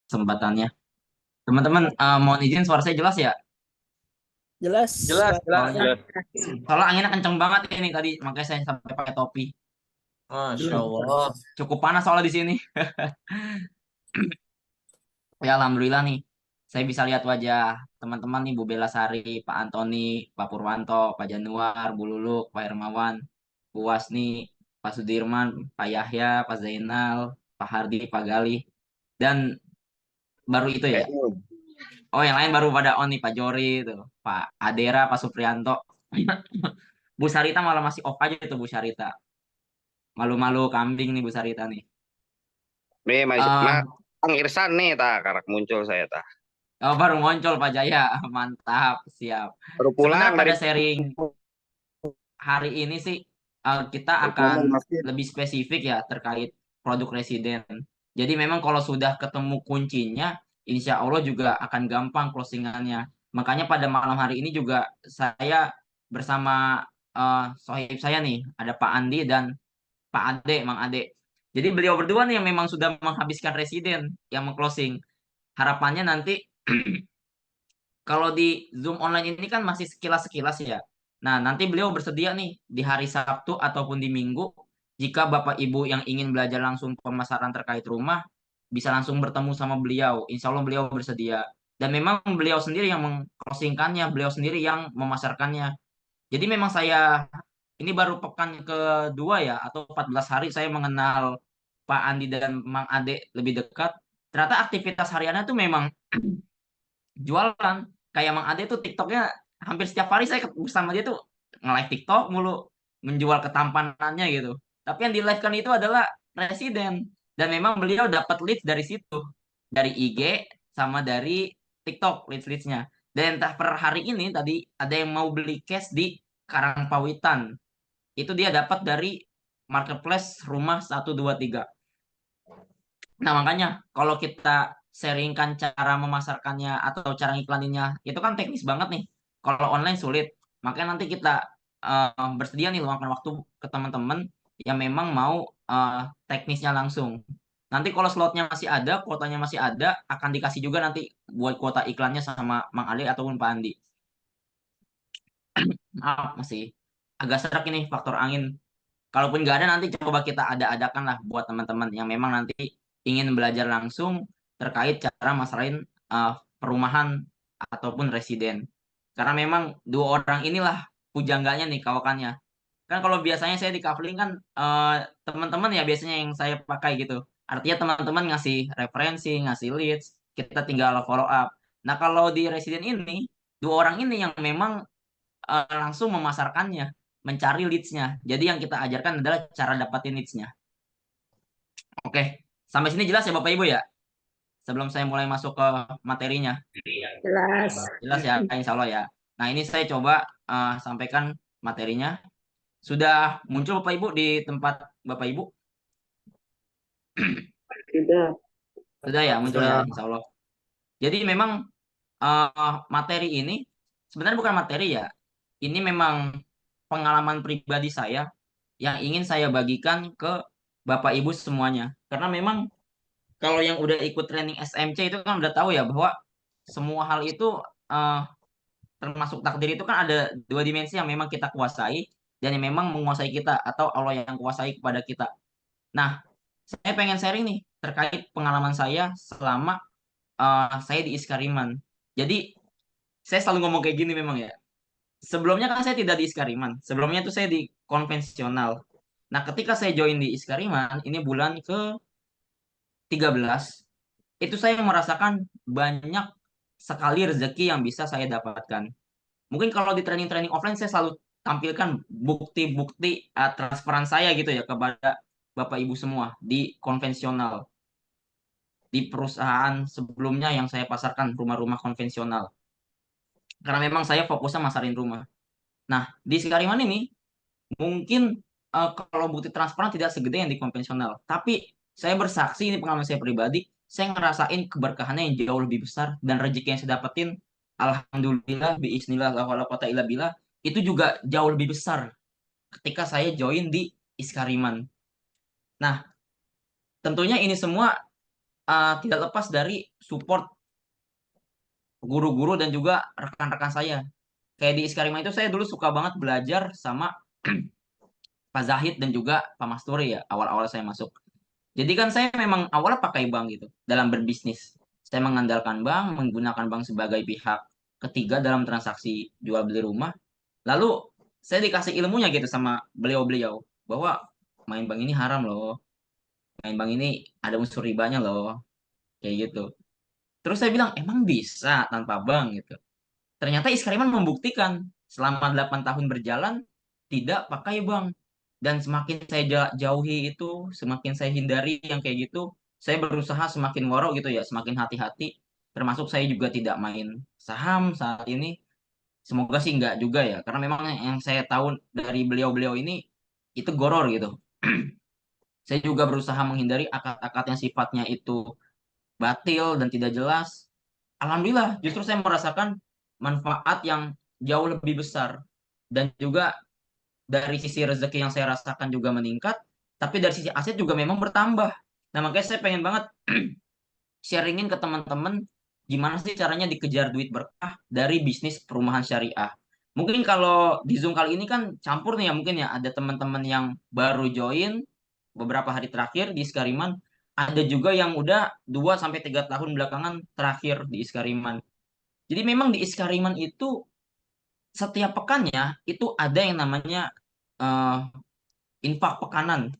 kesempatannya. Teman-teman, mohon izin suara saya jelas ya? Jelas, Jelas, Pak. jelas, Soalnya, jelas. soalnya anginnya kenceng banget ini tadi, makanya saya sampai pakai topi. Masya Allah. Cukup panas soalnya di sini. Ya, alhamdulillah nih, saya bisa lihat wajah teman-teman nih, Bu Bella Sari, Pak Antoni, Pak Purwanto, Pak Januar, Bu Luluk, Pak Hermawan, Bu Wasni, Pak Sudirman, Pak Yahya, Pak Zainal, Pak Hardi, Pak Galih, dan baru itu ya. Oh, yang lain baru pada on nih, Pak Jori itu, Pak Adera, Pak Suprianto. Bu Sarita malah masih off aja tuh Bu Sarita. Malu-malu kambing nih Bu Sarita nih. Nih, Eh, Bang Irsan nih, karak muncul saya, oh, baru muncul Pak Jaya. Mantap, siap. Baru pulang Sebenarnya dari pada sharing hari ini sih kita akan masjid. lebih spesifik ya terkait produk residen. Jadi memang kalau sudah ketemu kuncinya, insya Allah juga akan gampang closingannya. Makanya pada malam hari ini juga saya bersama sohib saya nih, ada Pak Andi dan Pak Ade, Mang Ade. Jadi beliau berdua nih yang memang sudah menghabiskan residen yang mengclosing. Harapannya nanti kalau di Zoom online ini kan masih sekilas-sekilas ya. Nah, nanti beliau bersedia nih di hari Sabtu ataupun di Minggu, jika Bapak Ibu yang ingin belajar langsung pemasaran terkait rumah, bisa langsung bertemu sama beliau. Insya Allah beliau bersedia. Dan memang beliau sendiri yang mengclosingkannya, beliau sendiri yang memasarkannya. Jadi memang saya, ini baru pekan kedua ya, atau 14 hari saya mengenal Pak Andi dan Mang Ade lebih dekat. Ternyata aktivitas hariannya tuh memang jualan. Kayak Mang Ade tuh TikToknya hampir setiap hari saya bersama dia tuh nge-live TikTok mulu, menjual ketampanannya gitu. Tapi yang di live kan itu adalah residen, dan memang beliau dapat leads dari situ, dari IG sama dari TikTok leads-leadsnya. Dan entah per hari ini tadi ada yang mau beli cash di Karangpawitan, itu dia dapat dari marketplace rumah 123. Nah, makanya kalau kita sharingkan cara memasarkannya atau cara ngiklaninnya, itu kan teknis banget nih. Kalau online sulit. Makanya nanti kita bersedia nih luangkan waktu ke teman-teman yang memang mau teknisnya langsung. Nanti kalau slotnya masih ada, kuotanya masih ada, akan dikasih juga nanti buat kuota iklannya sama Mang Ali ataupun Pak Andi. Maaf, masih agak serak ini faktor angin. Kalaupun nggak ada, nanti coba kita ada-adakan lah buat teman-teman yang memang nanti ingin belajar langsung terkait cara masalahin perumahan ataupun residen. Karena memang dua orang inilah pujangganya nih kawakannya. Kan kalau biasanya saya di coupling kan teman-teman ya biasanya yang saya pakai gitu. Artinya teman-teman ngasih referensi, ngasih leads, kita tinggal follow up. Nah, kalau di residen ini, dua orang ini yang memang langsung memasarkannya, mencari leads-nya. Jadi yang kita ajarkan adalah cara dapatin leads-nya. Oke, sampai sini jelas ya Bapak Ibu ya? Sebelum saya mulai masuk ke materinya. Jelas. Jelas ya, insya Allah ya. Nah, ini saya coba sampaikan materinya. Sudah muncul Bapak Ibu di tempat Bapak Ibu? Sudah. Sudah ya, muncul ya, Sudah. insya Allah. Jadi memang materi ini sebenarnya bukan materi ya. Ini memang pengalaman pribadi saya yang ingin saya bagikan ke Bapak Ibu semuanya. Karena memang kalau yang udah ikut training SMC itu kan udah tahu ya bahwa semua hal itu eh, termasuk takdir itu kan ada dua dimensi yang memang kita kuasai dan yang memang menguasai kita atau Allah yang kuasai kepada kita. Nah, saya pengen sharing nih terkait pengalaman saya selama saya di Iskariman. Jadi, saya selalu ngomong kayak gini memang ya. Sebelumnya kan saya tidak di Iskariman. Sebelumnya tuh saya di konvensional. Nah, ketika saya join di Iskariman, ini bulan ke-13, itu saya merasakan banyak sekali rezeki yang bisa saya dapatkan. Mungkin kalau di training-training offline saya selalu tampilkan bukti-bukti transferan saya gitu ya kepada Bapak Ibu semua di konvensional, di perusahaan sebelumnya yang saya pasarkan rumah-rumah konvensional. Karena memang saya fokusnya masarin rumah. Nah, di Sikariman ini mungkin kalau bukti transparan tidak segede yang di konvensional. Tapi saya bersaksi, ini pengalaman saya pribadi, saya ngerasain keberkahannya yang jauh lebih besar dan rezeki yang saya dapetin, alhamdulillah, biiznillah, la wala quwata illa billah, itu juga jauh lebih besar ketika saya join di Iskariman. Nah, tentunya ini semua tidak lepas dari support guru-guru dan juga rekan-rekan saya. Kayak di Iskarima itu saya dulu suka banget belajar sama Pak Zahid dan juga Pak Masturi ya, awal-awal saya masuk. Jadi kan saya memang awalnya pakai bank gitu dalam berbisnis. Saya mengandalkan bank, menggunakan bank sebagai pihak ketiga dalam transaksi jual beli rumah. Lalu saya dikasih ilmunya gitu sama beliau-beliau bahwa main bank ini haram loh, main bank ini ada unsur ribanya loh, kayak gitu. Terus saya bilang emang bisa tanpa bank gitu. Ternyata Iskariman membuktikan selama 8 tahun berjalan tidak pakai bank. Dan semakin saya jauhi itu, semakin saya hindari yang kayak gitu, saya berusaha semakin waro gitu ya, semakin hati-hati. Termasuk saya juga tidak main saham saat ini. Semoga sih enggak juga ya, karena memang yang saya tahu dari beliau-beliau ini itu goror gitu. Saya juga berusaha menghindari akad-akad yang sifatnya itu batil dan tidak jelas. Alhamdulillah, justru saya merasakan manfaat yang jauh lebih besar. Dan juga dari sisi rezeki yang saya rasakan juga meningkat, tapi dari sisi aset juga memang bertambah. Nah, makanya saya pengen banget sharingin ke teman-teman gimana sih caranya dikejar duit berkah dari bisnis perumahan syariah. Mungkin kalau di Zoom kali ini kan campur nih ya, mungkin ya ada teman-teman yang baru join beberapa hari terakhir di Iskariman, ada juga yang udah 2 sampai 3 tahun belakangan terakhir di Iskariman. Jadi memang di Iskariman itu setiap pekannya itu ada yang namanya eh, infak pekanan.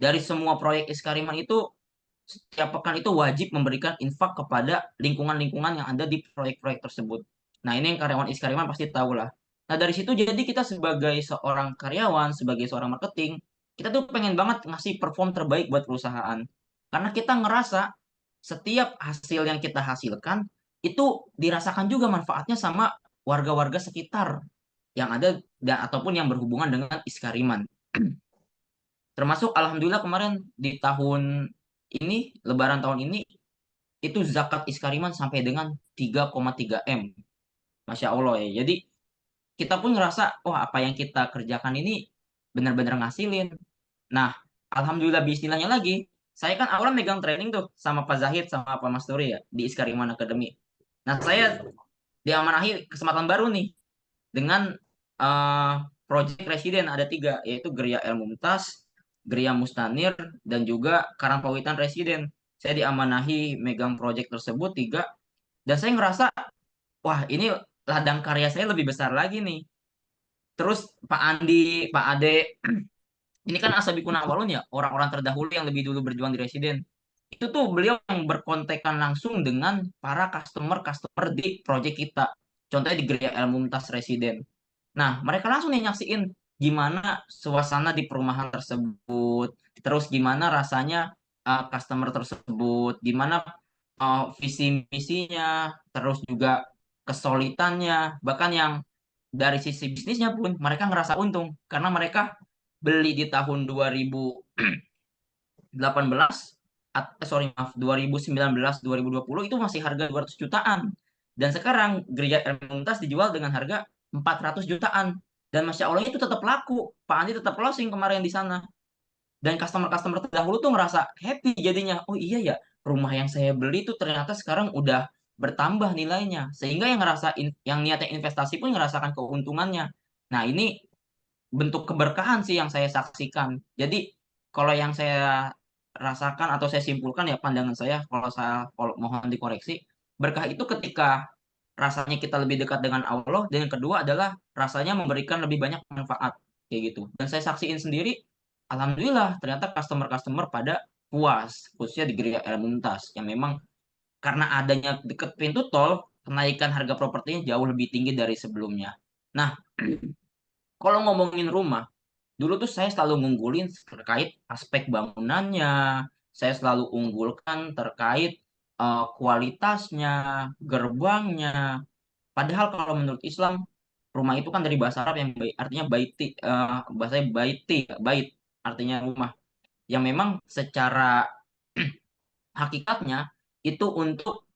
Dari semua proyek Iskariman itu setiap pekan itu wajib memberikan infak kepada lingkungan-lingkungan yang ada di proyek-proyek tersebut. Nah, ini yang karyawan Iskariman pasti tahu lah. Nah, dari situ jadi kita sebagai seorang karyawan, sebagai seorang marketing, kita tuh pengen banget ngasih perform terbaik buat perusahaan. Karena kita ngerasa setiap hasil yang kita hasilkan itu dirasakan juga manfaatnya sama warga-warga sekitar yang ada dan ataupun yang berhubungan dengan Iskariman. Termasuk alhamdulillah kemarin di tahun ini, Lebaran tahun ini, itu zakat Iskariman sampai dengan 3,3 M. Masya Allah ya. Jadi kita pun ngerasa, wah apa yang kita kerjakan ini benar-benar ngasilin. Nah, alhamdulillah bismillahnya lagi, saya kan awalnya megang training tuh sama Pak Zahid sama Pak Masturi ya di Iskariman Academy. Nah, saya diamanahi kesempatan baru nih dengan eh project residen ada 3, yaitu Geria El Mumtaz, Geria Mustanir, dan juga Karangpawitan residen. Saya diamanahi megang project tersebut 3, dan saya ngerasa, wah ini ladang karya saya lebih besar lagi nih. Terus Pak Andi, Pak Ade, ini kan Asabikun Awalun ya, orang-orang terdahulu yang lebih dulu berjuang di residen. Itu tuh beliau yang berkontekan langsung dengan para customer-customer di project kita. Contohnya di Geria El Mumtaz residen. Nah, mereka langsung nih nyaksiin gimana suasana di perumahan tersebut, terus gimana rasanya customer tersebut, gimana visi misinya, terus juga kesulitannya, bahkan yang dari sisi bisnisnya pun mereka ngerasa untung karena mereka beli di tahun 2018, sorry maaf, 2019 2020 itu masih harga 200 jutaan. Dan sekarang gereja Ermitas dijual dengan harga 400 jutaan. Dan Masya Allah itu tetap laku. Pak Andi tetap closing kemarin di sana. Dan customer-customer terdahulu tuh ngerasa happy jadinya. Oh iya ya, rumah yang saya beli tuh ternyata sekarang udah bertambah nilainya. Sehingga yang yang niatnya investasi pun ngerasakan keuntungannya. Nah, ini bentuk keberkahan sih yang saya saksikan. Jadi kalau yang saya rasakan atau saya simpulkan ya pandangan saya, kalau mohon dikoreksi, berkah itu ketika rasanya kita lebih dekat dengan Allah, dan yang kedua adalah rasanya memberikan lebih banyak manfaat kayak gitu. Dan saya saksiin sendiri, alhamdulillah ternyata customer-customer pada puas, khususnya di Gereja El Mumtaz yang memang karena adanya deket pintu tol, kenaikan harga propertinya jauh lebih tinggi dari sebelumnya. Nah, kalau ngomongin rumah, dulu tuh saya selalu ngunggulin terkait aspek bangunannya, saya selalu unggulkan terkait kualitasnya, gerbangnya. Padahal kalau menurut Islam, rumah itu kan dari bahasa Arab yang baik, artinya baiti, bahasanya baiti, bait, artinya rumah. Yang memang secara hakikatnya itu untuk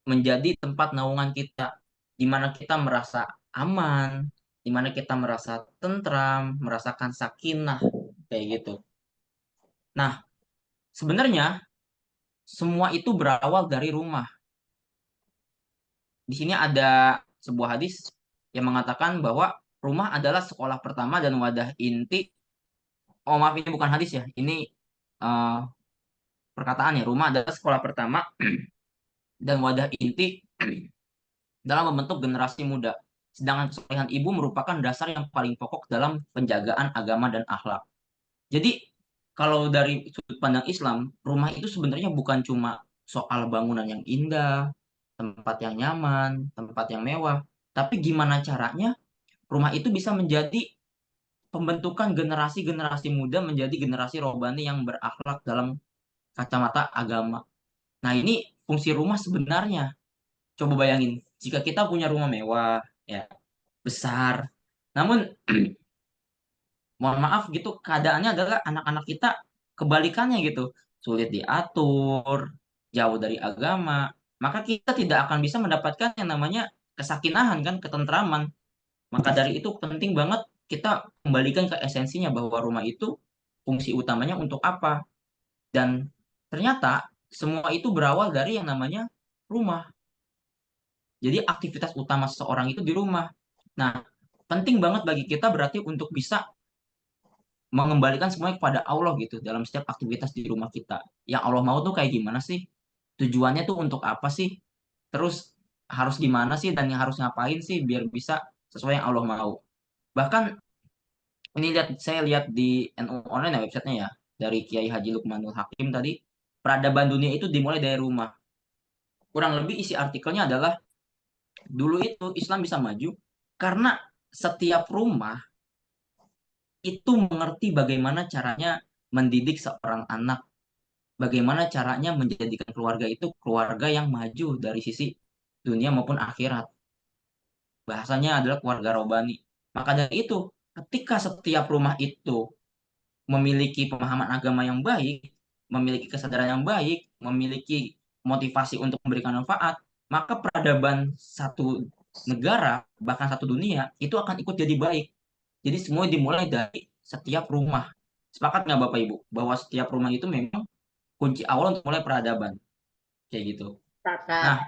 menjadi tempat naungan kita, di mana kita merasa aman, di mana kita merasa tentram, merasakan sakinah, kayak gitu. Nah, sebenarnya semua itu berawal dari rumah. Di sini ada sebuah hadis yang mengatakan bahwa rumah adalah sekolah pertama dan wadah inti. Oh maaf, ini bukan hadis ya. Ini eh, perkataan ya. Rumah adalah sekolah pertama dan wadah inti dalam membentuk generasi muda. Sedangkan kesolehan ibu merupakan dasar yang paling pokok dalam penjagaan agama dan akhlak. Jadi kalau dari sudut pandang Islam, rumah itu sebenarnya bukan cuma soal bangunan yang indah, tempat yang nyaman, tempat yang mewah, tapi gimana caranya rumah itu bisa menjadi pembentukan generasi-generasi muda menjadi generasi rohani yang berakhlak dalam kacamata agama. Nah, ini fungsi rumah sebenarnya. Coba bayangin, jika kita punya rumah mewah, ya, besar, namun mohon maaf gitu, keadaannya adalah anak-anak kita kebalikannya gitu, sulit diatur, jauh dari agama, maka kita tidak akan bisa mendapatkan yang namanya kesakinahan kan, ketentraman. Maka dari itu penting banget kita kembalikan ke esensinya bahwa rumah itu fungsi utamanya untuk apa. Dan ternyata semua itu berawal dari yang namanya rumah. Jadi aktivitas utama seseorang itu di rumah. Nah, penting banget bagi kita berarti untuk bisa mengembalikan semuanya kepada Allah gitu dalam setiap aktivitas di rumah kita. Yang Allah mau tuh kayak gimana sih? Tujuannya tuh untuk apa sih? Terus harus gimana sih dan yang harus ngapain sih biar bisa sesuai yang Allah mau. Bahkan ini saya lihat di NU online ya websitenya ya dari Kiai Haji Lukmanul Hakim tadi peradaban dunia itu dimulai dari rumah. Kurang lebih isi artikelnya adalah dulu itu Islam bisa maju karena setiap rumah itu mengerti bagaimana caranya mendidik seorang anak, bagaimana caranya menjadikan keluarga itu keluarga yang maju dari sisi dunia maupun akhirat. Bahasanya adalah keluarga robani. Maka dari itu, ketika setiap rumah itu memiliki pemahaman agama yang baik, memiliki kesadaran yang baik, memiliki motivasi untuk memberikan manfaat, maka peradaban satu negara, bahkan satu dunia, itu akan ikut jadi baik. Jadi semua dimulai dari setiap rumah. Sepakat nggak Bapak Ibu? Bahwa setiap rumah itu memang kunci awal untuk mulai peradaban. Kayak gitu. Kakak. Nah,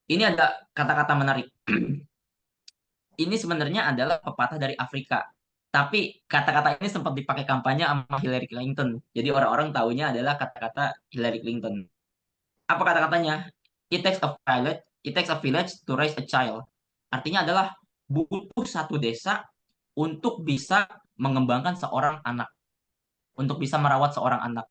ini ada kata-kata menarik. Ini sebenarnya adalah pepatah dari Afrika. Tapi kata-kata ini sempat dipakai kampanye sama Hillary Clinton. Jadi orang-orang taunya adalah kata-kata Hillary Clinton. Apa kata-katanya? It takes a village to raise a child. Artinya adalah butuh satu desa untuk bisa mengembangkan seorang anak, untuk bisa merawat seorang anak.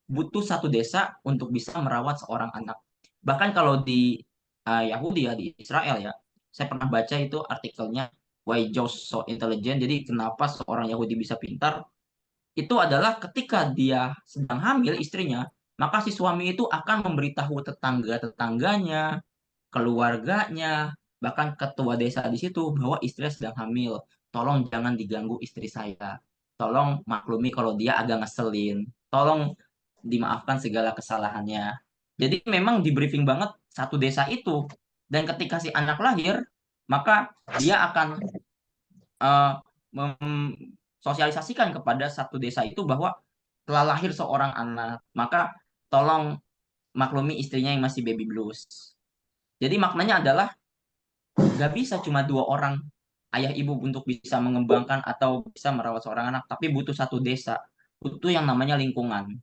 Butuh satu desa untuk bisa merawat seorang anak. Bahkan kalau di Yahudi ya, di Israel ya, saya pernah baca itu artikelnya Why Jews So Intelligent. Jadi kenapa seorang Yahudi bisa pintar? Itu adalah ketika dia sedang hamil istrinya, maka si suami itu akan memberitahu tetangga-tetangganya, keluarganya, bahkan ketua desa di situ bahwa istrinya sedang hamil. Tolong jangan diganggu istri saya. Tolong maklumi kalau dia agak ngeselin. Tolong dimaafkan segala kesalahannya. Jadi memang di briefing banget satu desa itu. Dan ketika si anak lahir, maka dia akan eh, sosialisasikan kepada satu desa itu bahwa telah lahir seorang anak, maka tolong maklumi istrinya yang masih baby blues. Jadi maknanya adalah gak bisa cuma dua orang ayah ibu untuk bisa mengembangkan atau bisa merawat seorang anak, tapi butuh satu desa, butuh yang namanya lingkungan.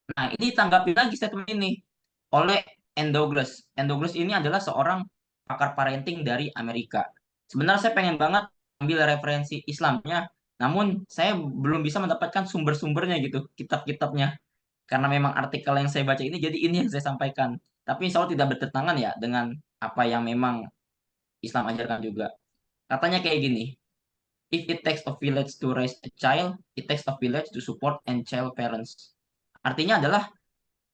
Nah, ini tanggapi lagi statement ini oleh Endogles. Endogles ini adalah seorang pakar parenting dari Amerika. Sebenarnya saya pengen banget ambil referensi Islamnya, namun saya belum bisa mendapatkan sumber-sumbernya gitu, kitab-kitabnya. Karena memang artikel yang saya baca ini, jadi ini yang saya sampaikan. Tapi insya Allah tidak bertentangan ya dengan apa yang memang Islam ajarkan juga. Katanya kayak gini, if it takes a village to raise a child, it takes a village to support and child parents. Artinya adalah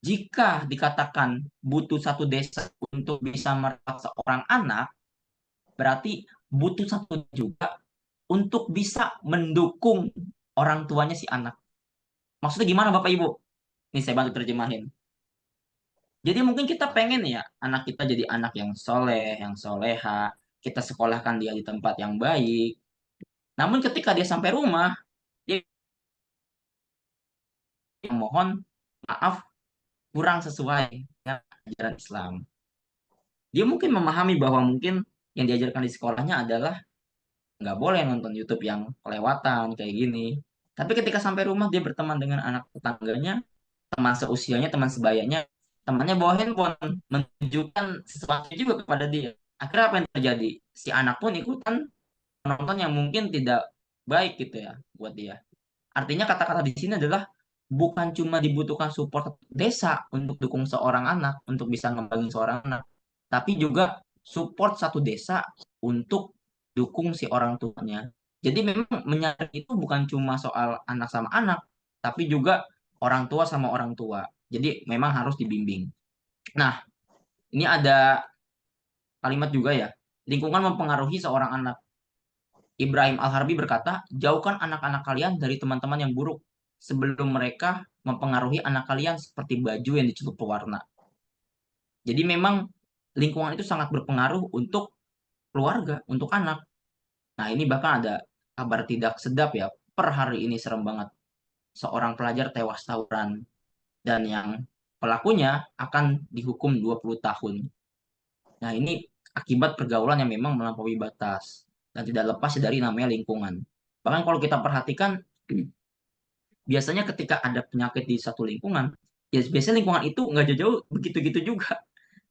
jika dikatakan butuh satu desa untuk bisa merawat seorang anak, berarti butuh satu juga untuk bisa mendukung orang tuanya si anak. Maksudnya gimana Bapak Ibu? Ini saya bantu terjemahin. Jadi mungkin kita pengen ya anak kita jadi anak yang soleh, yang soleha, kita sekolahkan dia di tempat yang baik. Namun ketika dia sampai rumah, dia mohon maaf, kurang sesuai dengan ajaran Islam. Dia mungkin memahami bahwa mungkin yang diajarkan di sekolahnya adalah nggak boleh nonton YouTube yang kelewatan kayak gini. Tapi ketika sampai rumah dia berteman dengan anak tetangganya, teman seusianya, teman sebayanya, temannya bawa handphone, menunjukkan sesuatu juga kepada dia. Akhirnya apa yang terjadi? Si anak pun ikutan menonton yang mungkin tidak baik gitu ya buat dia. Artinya kata-kata di sini adalah bukan cuma dibutuhkan support desa untuk dukung seorang anak, untuk bisa ngembangin seorang anak, tapi juga support satu desa untuk dukung si orang tuanya. Jadi memang menyaring itu bukan cuma soal anak sama anak, tapi juga orang tua sama orang tua. Jadi memang harus dibimbing. Nah, ini ada kalimat juga ya. Lingkungan mempengaruhi seorang anak. Ibrahim Al-Harbi berkata, jauhkan anak-anak kalian dari teman-teman yang buruk sebelum mereka mempengaruhi anak kalian seperti baju yang dicelup pewarna. Jadi memang lingkungan itu sangat berpengaruh untuk keluarga, untuk anak. Nah, ini bahkan ada kabar tidak sedap ya. Per hari ini serem banget. Seorang pelajar tewas tawuran dan yang pelakunya akan dihukum 20 tahun. Nah, ini akibat pergaulan yang memang melampaui batas dan tidak lepas dari namanya lingkungan. Bahkan kalau kita perhatikan, biasanya ketika ada penyakit di satu lingkungan, ya biasanya lingkungan itu nggak jauh-jauh begitu-gitu juga.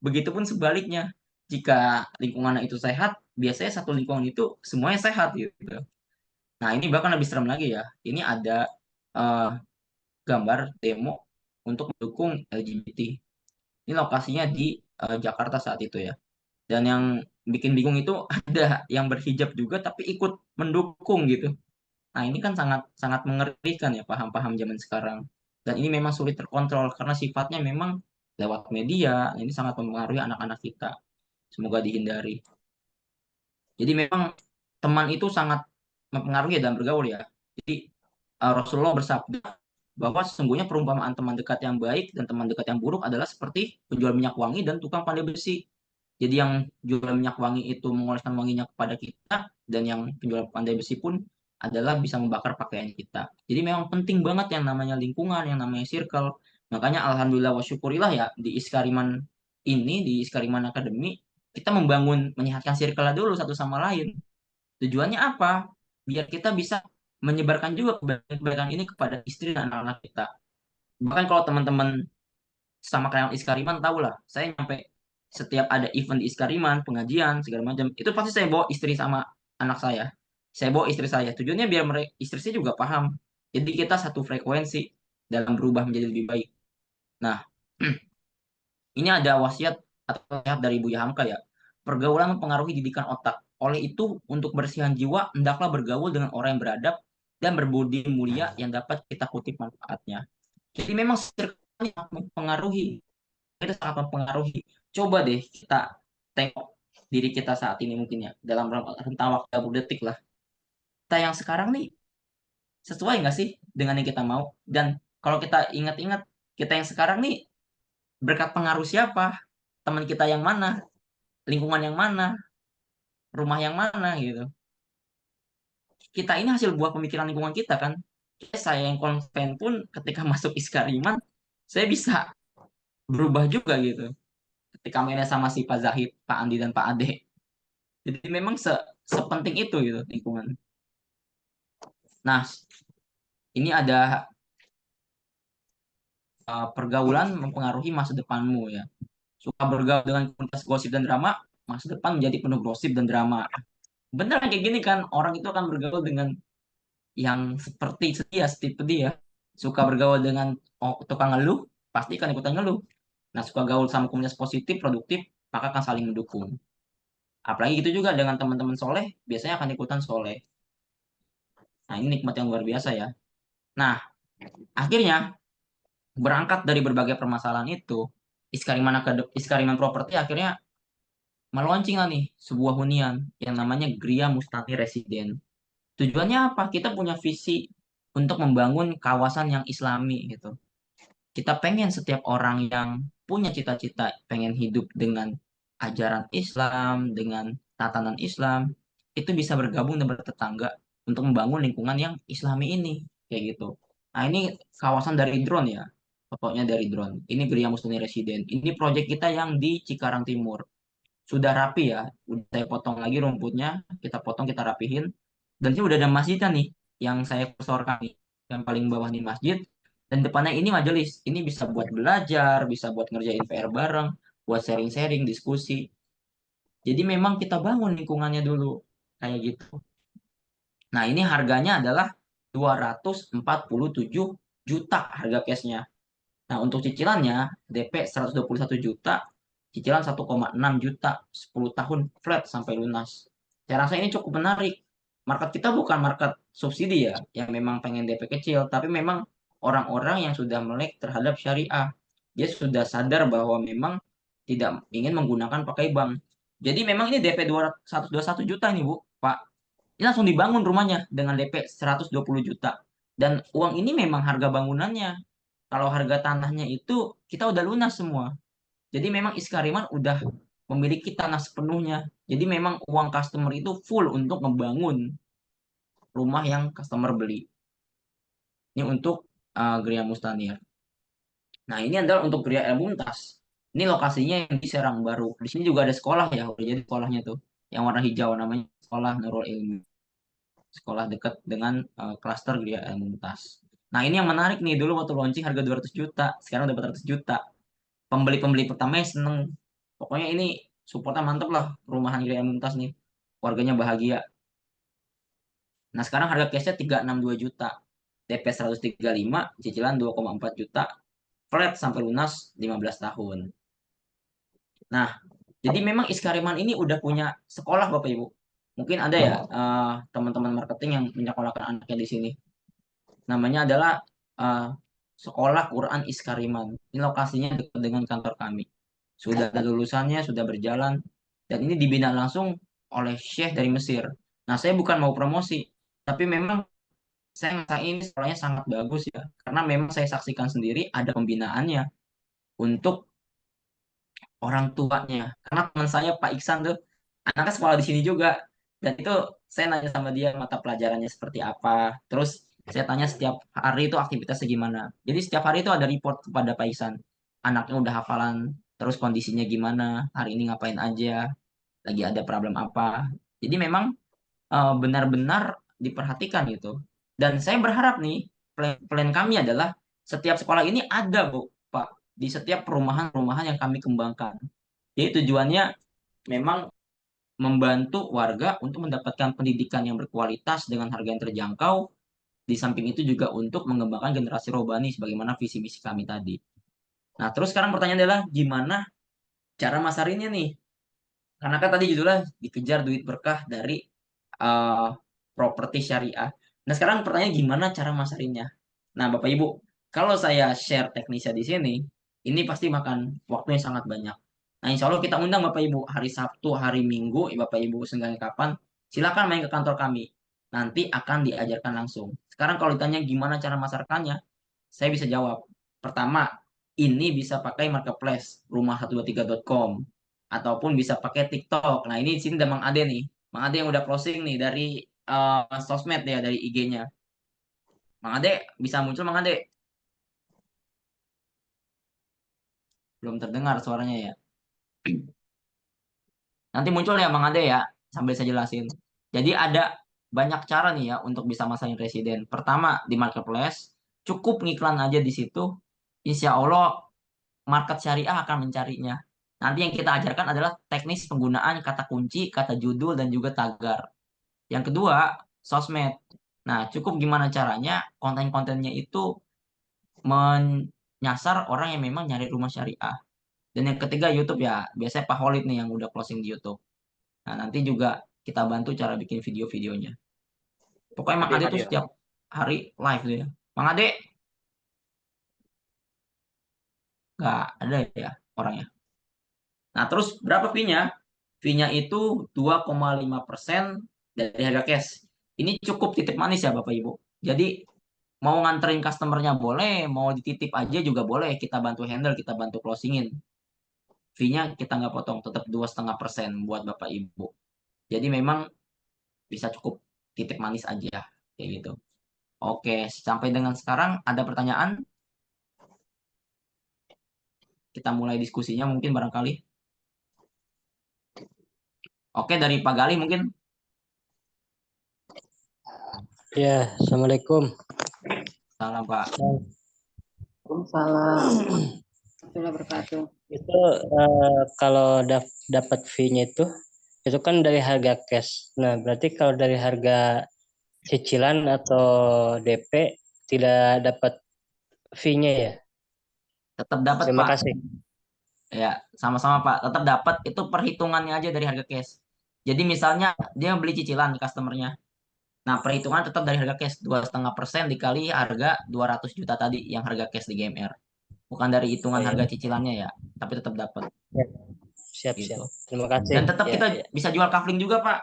Begitupun sebaliknya, jika lingkungan itu sehat, biasanya satu lingkungan itu semuanya sehat gitu. Nah, ini bahkan lebih serem lagi ya. Ini ada eh, gambar demo untuk mendukung LGBT. Ini lokasinya di Jakarta saat itu ya. Dan yang bikin bingung itu ada yang berhijab juga tapi ikut mendukung gitu. Nah, ini kan sangat sangat mengerikan ya paham-paham zaman sekarang. Dan ini memang sulit terkontrol karena sifatnya memang lewat media, ini sangat mempengaruhi anak-anak kita. Semoga dihindari. Jadi memang teman itu sangat mempengaruhi ya dalam bergaul ya. Jadi Rasulullah bersabda bahwa sesungguhnya perumpamaan teman dekat yang baik dan teman dekat yang buruk adalah seperti penjual minyak wangi dan tukang pandai besi. Jadi yang jual minyak wangi itu mengoleskan wanginya kepada kita dan yang penjual pandai besi pun adalah bisa membakar pakaian kita. Jadi memang penting banget yang namanya lingkungan, yang namanya circle. Makanya alhamdulillah wa syukurillah ya di Iskariman ini, di Iskariman Academy, kita membangun menyehatkan circle dulu satu sama lain. Tujuannya apa? Biar kita bisa menyebarkan juga kebaikan ini kepada istri dan anak-anak kita. Bahkan kalau teman-teman sama kayak Iskariman tahu lah, saya nyampe setiap ada event di Iskariman, pengajian segala macam, itu pasti saya bawa istri sama anak saya. Saya bawa istri saya. Tujuannya biar mereka istri saya juga paham. Jadi kita satu frekuensi dalam berubah menjadi lebih baik. Nah, ini ada wasiat atau nasihat dari Buya Hamka ya. Pergaulan mempengaruhi didikan otak. Oleh itu, untuk bersihan jiwa, hendaklah bergaul dengan orang yang beradab dan berbudi mulia yang dapat kita kutip manfaatnya. Jadi memang circle ini sangat mempengaruhi. Itu sangat mempengaruhi. Coba deh kita tengok diri kita saat ini mungkin ya. Dalam rentang waktu 20 detik lah. Kita yang sekarang nih, sesuai nggak sih dengan yang kita mau? Dan kalau kita ingat-ingat, kita yang sekarang nih berkat pengaruh siapa? Teman kita yang mana? Lingkungan yang mana, rumah yang mana gitu. Kita ini hasil buah pemikiran lingkungan kita kan. Saya yang konven pun ketika masuk Iskariman, saya bisa berubah juga gitu. Ketika mainnya sama si Pak Zahid, Pak Andi dan Pak Ade. Jadi memang sepenting itu gitu lingkungan. Nah, ini ada pergaulan mempengaruhi masa depanmu ya. Suka bergaul dengan komunitas gosip dan drama, masa depan menjadi penuh gosip dan drama. Bener kan kayak gini kan, orang itu akan bergaul dengan yang seperti setia, setipe dia. Suka bergaul dengan tukang ngeluh, pasti akan ikutan ngeluh. Nah, suka gaul sama komunitas positif, produktif, maka akan saling mendukung. Apalagi gitu juga dengan teman-teman soleh, biasanya akan ikutan soleh. Nah, ini nikmat yang luar biasa ya. Nah, akhirnya berangkat dari berbagai permasalahan itu, Iskariman Property akhirnya meluncing lah nih sebuah hunian yang namanya Gria Mustani Residen. Tujuannya apa? Kita punya visi untuk membangun kawasan yang Islami gitu. Kita pengen setiap orang yang punya cita-cita pengen hidup dengan ajaran Islam, dengan tatanan Islam, itu bisa bergabung dan bertetangga untuk membangun lingkungan yang Islami ini, kayak gitu. Nah, ini kawasan dari drone ya. fotonya dari drone. Ini Gria Mustani Residen. Ini proyek kita yang di Cikarang Timur. Sudah rapi ya. Udah saya potong lagi rumputnya, kita potong, kita rapihin. Dan ini udah ada masjidnya nih, yang saya kursorkan nih. Yang paling bawah nih masjid. Dan depannya ini majelis. Ini bisa buat belajar, bisa buat ngerjain PR bareng, buat sharing-sharing, diskusi. Jadi memang kita bangun lingkungannya dulu. Kayak gitu. Nah, ini harganya adalah 247 juta harga cashnya. Nah, untuk cicilannya DP 121 juta, cicilan 1,6 juta, 10 tahun flat sampai lunas. Saya rasa ini cukup menarik. Market kita bukan market subsidi ya, yang memang pengen DP kecil, tapi memang orang-orang yang sudah melek terhadap syariah. Dia sudah sadar bahwa memang tidak ingin menggunakan pakai bank. Jadi memang ini DP 121 juta nih Bu, Pak. Ini langsung dibangun rumahnya dengan DP 120 juta. Dan uang ini memang harga bangunannya. Kalau harga tanahnya itu kita udah lunas semua. Jadi memang Iskariman udah memiliki tanah sepenuhnya. Jadi memang uang customer itu full untuk membangun rumah yang customer beli. Ini untuk Gria Mustanir. Nah, ini adalah untuk Gria El Mumtaz. Ini lokasinya yang di Serang Baru. Di sini juga ada sekolah ya, udah jadi sekolahnya tuh. Yang warna hijau namanya Sekolah Nurul Ilmi. Sekolah dekat dengan klaster Gria El Mumtaz. Nah, ini yang menarik nih. Dulu waktu launching harga 200 juta, sekarang udah 400 juta. Pembeli-pembeli pertamanya seneng. Pokoknya ini supportnya mantep lah perumahan Gria Mumtaz nih. Warganya bahagia. Nah, sekarang harga cashnya 362 juta. DP 135, cicilan 2,4 juta. Flat sampai lunas 15 tahun. Nah, jadi memang Iskariman ini udah punya sekolah Bapak Ibu. Mungkin ada ya teman-teman marketing yang menyekolahkan anaknya di sini. Namanya adalah eh, Sekolah Quran Iskariman. Ini lokasinya dekat dengan kantor kami. Sudah ada lulusannya, sudah berjalan, dan ini dibina langsung oleh Syekh dari Mesir. Nah, saya bukan mau promosi, tapi memang saya ngerasa ini sekolahnya sangat bagus ya, karena memang saya saksikan sendiri ada pembinaannya untuk orang tuanya. Karena teman saya Pak Iksan tuh anaknya sekolah di sini juga, dan itu saya nanya sama dia mata pelajarannya seperti apa. Terus saya tanya setiap hari itu aktivitasnya gimana. Jadi setiap hari itu ada report kepada Pak Iksan. Anaknya udah hafalan, terus kondisinya gimana, hari ini ngapain aja, lagi ada problem apa. Jadi memang benar-benar diperhatikan gitu. Dan saya berharap nih, plan kami adalah setiap sekolah ini ada, Bu, Pak, di setiap perumahan-perumahan yang kami kembangkan. Jadi tujuannya memang membantu warga untuk mendapatkan pendidikan yang berkualitas dengan harga yang terjangkau. Di samping itu juga untuk mengembangkan generasi robani sebagaimana visi misi kami tadi. Nah, terus sekarang pertanyaan adalah gimana cara masarinnya nih? Karena kan tadi judulnya dikejar duit berkah dari eh, properti syariah. Nah, sekarang pertanyaan gimana cara masarinnya? Nah, Bapak Ibu, kalau saya share teknisnya di sini, ini pasti makan waktu yang sangat banyak. Nah, insya Allah kita undang Bapak Ibu hari Sabtu, hari Minggu, Bapak Ibu seenggaknya kapan, silakan main ke kantor kami. Nanti akan diajarkan langsung. Sekarang kalau ditanya gimana cara masarkannya, saya bisa jawab. Pertama, ini bisa pakai marketplace rumah123.com ataupun bisa pakai TikTok. Nah, ini di sini ada Mang Ade nih. Mang Ade yang udah closing nih dari sosmed ya, dari IG-nya. Mang Ade bisa muncul Mang Ade. Belum terdengar suaranya ya. Nanti muncul ya Mang Ade ya, sambil saya jelasin. Jadi ada banyak cara nih ya untuk bisa masarin residen. Pertama di marketplace, cukup ngiklan aja di situ. Insya Allah market syariah akan mencarinya. Nanti yang kita ajarkan adalah teknis penggunaan kata kunci, kata judul, dan juga tagar. Yang kedua, sosmed. Nah, cukup gimana caranya konten-kontennya itu menyasar orang yang memang nyari rumah syariah. Dan yang ketiga, YouTube ya. Biasanya Pak Holid nih yang udah closing di YouTube. Nah, nanti juga kita bantu cara bikin video-videonya. Pokoknya Mang Ade tuh Hadir. setiap hari live dia. Mang Ade, nggak ada ya orangnya. Nah, terus berapa fee-nya? Fee-nya itu 2,5% dari harga cash. Ini cukup titip manis ya Bapak Ibu. Jadi mau nganterin customernya boleh, mau dititip aja juga boleh. Kita bantu handle, kita bantu closingin. Fee-nya kita nggak potong, tetap 2,5% buat Bapak Ibu. Jadi memang bisa cukup titip manis aja, kayak gitu. Oke, sampai dengan sekarang ada pertanyaan? kita mulai diskusinya mungkin barangkali. Oke, dari Pak Gali mungkin. Ya, Assalamualaikum. Salam Pak. Waalaikumsalam. Warahmatullahi wabarakatuh. Itu kalau dapat fee-nya itu kan dari harga cash. Nah, berarti kalau dari harga cicilan atau DP tidak dapat fee-nya ya? Tetap dapat Terima Pak. kasih. Ya, sama-sama Pak. Tetap dapat, itu perhitungannya aja dari harga cash. Jadi misalnya dia beli cicilan customernya. Nah, perhitungan tetap dari harga cash 2,5% dikali harga 200 juta tadi yang harga cash di GMR. Bukan dari hitungan Oh, ya. harga cicilannya ya, tapi tetap dapat Ya. Siap. gitu. Terima kasih. Dan tetap Ya, kita ya. bisa jual kafling juga, Pak.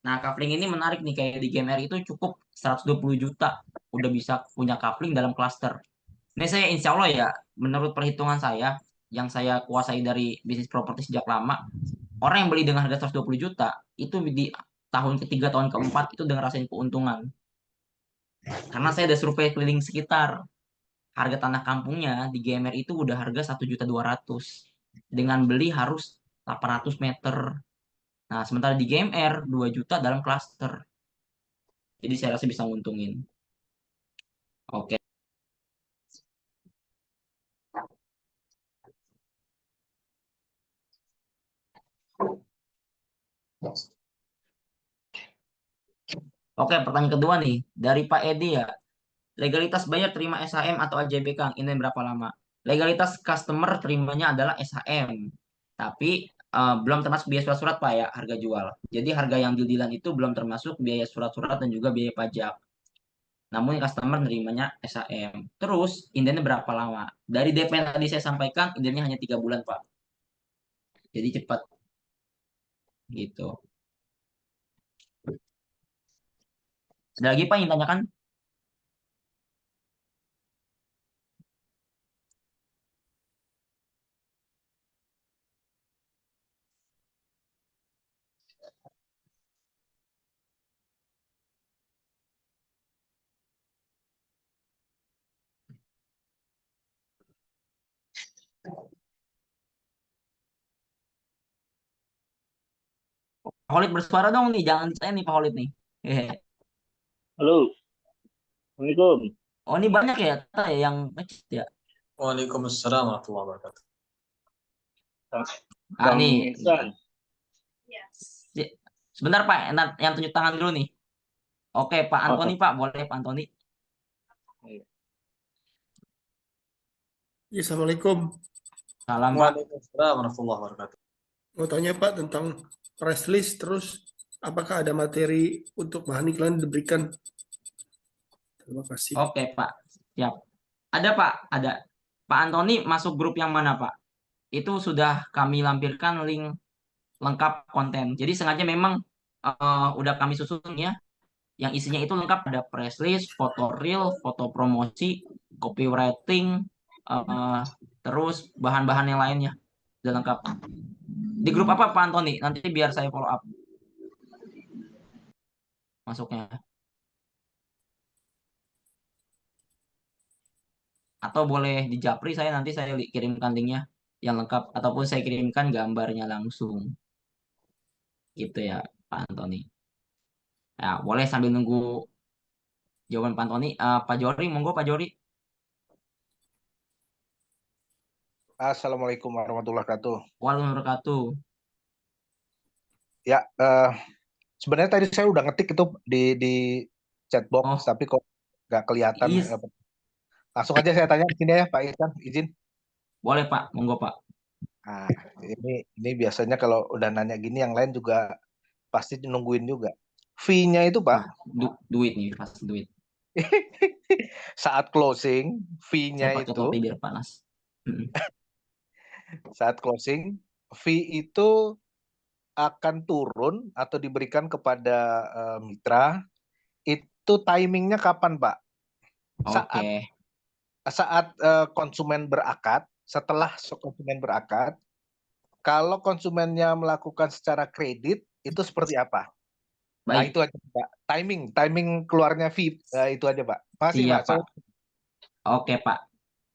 Nah, kafling ini menarik nih, kayak di GMR itu cukup 120 juta udah bisa punya kafling dalam klaster. Ini saya insya Allah ya, menurut perhitungan saya yang saya kuasai dari bisnis properti sejak lama, orang yang beli dengan harga 120 juta itu di tahun ketiga, tahun keempat itu udah ngerasain keuntungan. Karena saya udah survei keliling sekitar, harga tanah kampungnya di GMR itu udah harga 1.200.000. Dengan beli harus 800 meter. Nah, sementara di GMR 2 juta dalam klaster. Jadi saya rasa bisa nguntungin. Oke. Oke, pertanyaan kedua nih dari Pak Edi ya. Legalitas buyer terima SHM atau AJB Kang, ini berapa lama? Legalitas customer terimanya adalah SHM. Tapi belum termasuk biaya surat-surat Pak ya, harga jual. Jadi harga yang deal-dealan itu belum termasuk biaya surat-surat dan juga biaya pajak. Namun customer nerimanya SHM. Terus indennya berapa lama? Dari DP yang tadi saya sampaikan, indennya hanya 3 bulan Pak. Jadi cepat gitu. Ada lagi Pak yang tanyakan? Pak Holid bersuara dong nih, jangan saya nih Pak Holid nih. Hehe. Halo. Assalamualaikum. Oh ini banyak ya kata ya yang ngechat ya. Waalaikumsalam warahmatullahi wabarakatuh. Ah Bang nih, Ihsan. sebentar Pak, yang tunjuk tangan dulu nih. Oke Pak Antoni Pak, boleh Pak Antoni. Ya, Assalamualaikum. Salam Pak. Waalaikumsalam warahmatullahi wabarakatuh. Mau tanya Pak tentang press list, terus apakah ada materi untuk bahan iklan diberikan? Terima kasih. Oke Pak, siap. Ada Pak, ada. Pak Antoni masuk grup yang mana Pak? Itu sudah kami lampirkan link lengkap konten. Jadi sengaja memang udah kami susun ya. Yang isinya itu lengkap, ada press list, foto reel, foto promosi, copywriting, terus bahan-bahan yang lainnya. Udah lengkap. Di grup apa Pak Antoni? Nanti biar saya follow up masuknya. Atau boleh di Japri, saya nanti saya kirimkan linknya yang lengkap. Ataupun saya kirimkan gambarnya langsung. Gitu ya Pak Antoni. Ya, boleh sambil nunggu jawaban Pak Antoni. Pak Jori, monggo Pak Jori. Assalamualaikum warahmatullahi wabarakatuh. Waalaikumsalam wabarakatuh. Ya, sebenarnya tadi saya udah ngetik itu di chat box, Oh, tapi kok nggak kelihatan. is. Langsung aja saya tanya di sini ya, Pak Ihsan, izin. Boleh Pak, monggo Pak. Nah, ini biasanya kalau udah nanya gini, yang lain juga pasti nungguin juga. Fee-nya itu, Pak, Duit nih, pasti duit. saat closing, Saya fee-nya pakai itu, topi biar panas. saat closing, fee itu akan turun atau diberikan kepada mitra, itu timingnya kapan, Pak? Saat Oke. saat konsumen berakad, setelah konsumen berakad, kalau konsumennya melakukan secara kredit, itu seperti apa? Nah, Baik, itu aja, Pak. Timing keluarnya fee, itu aja, Pak. Makasih, Pak. siap Pak. Oke Pak.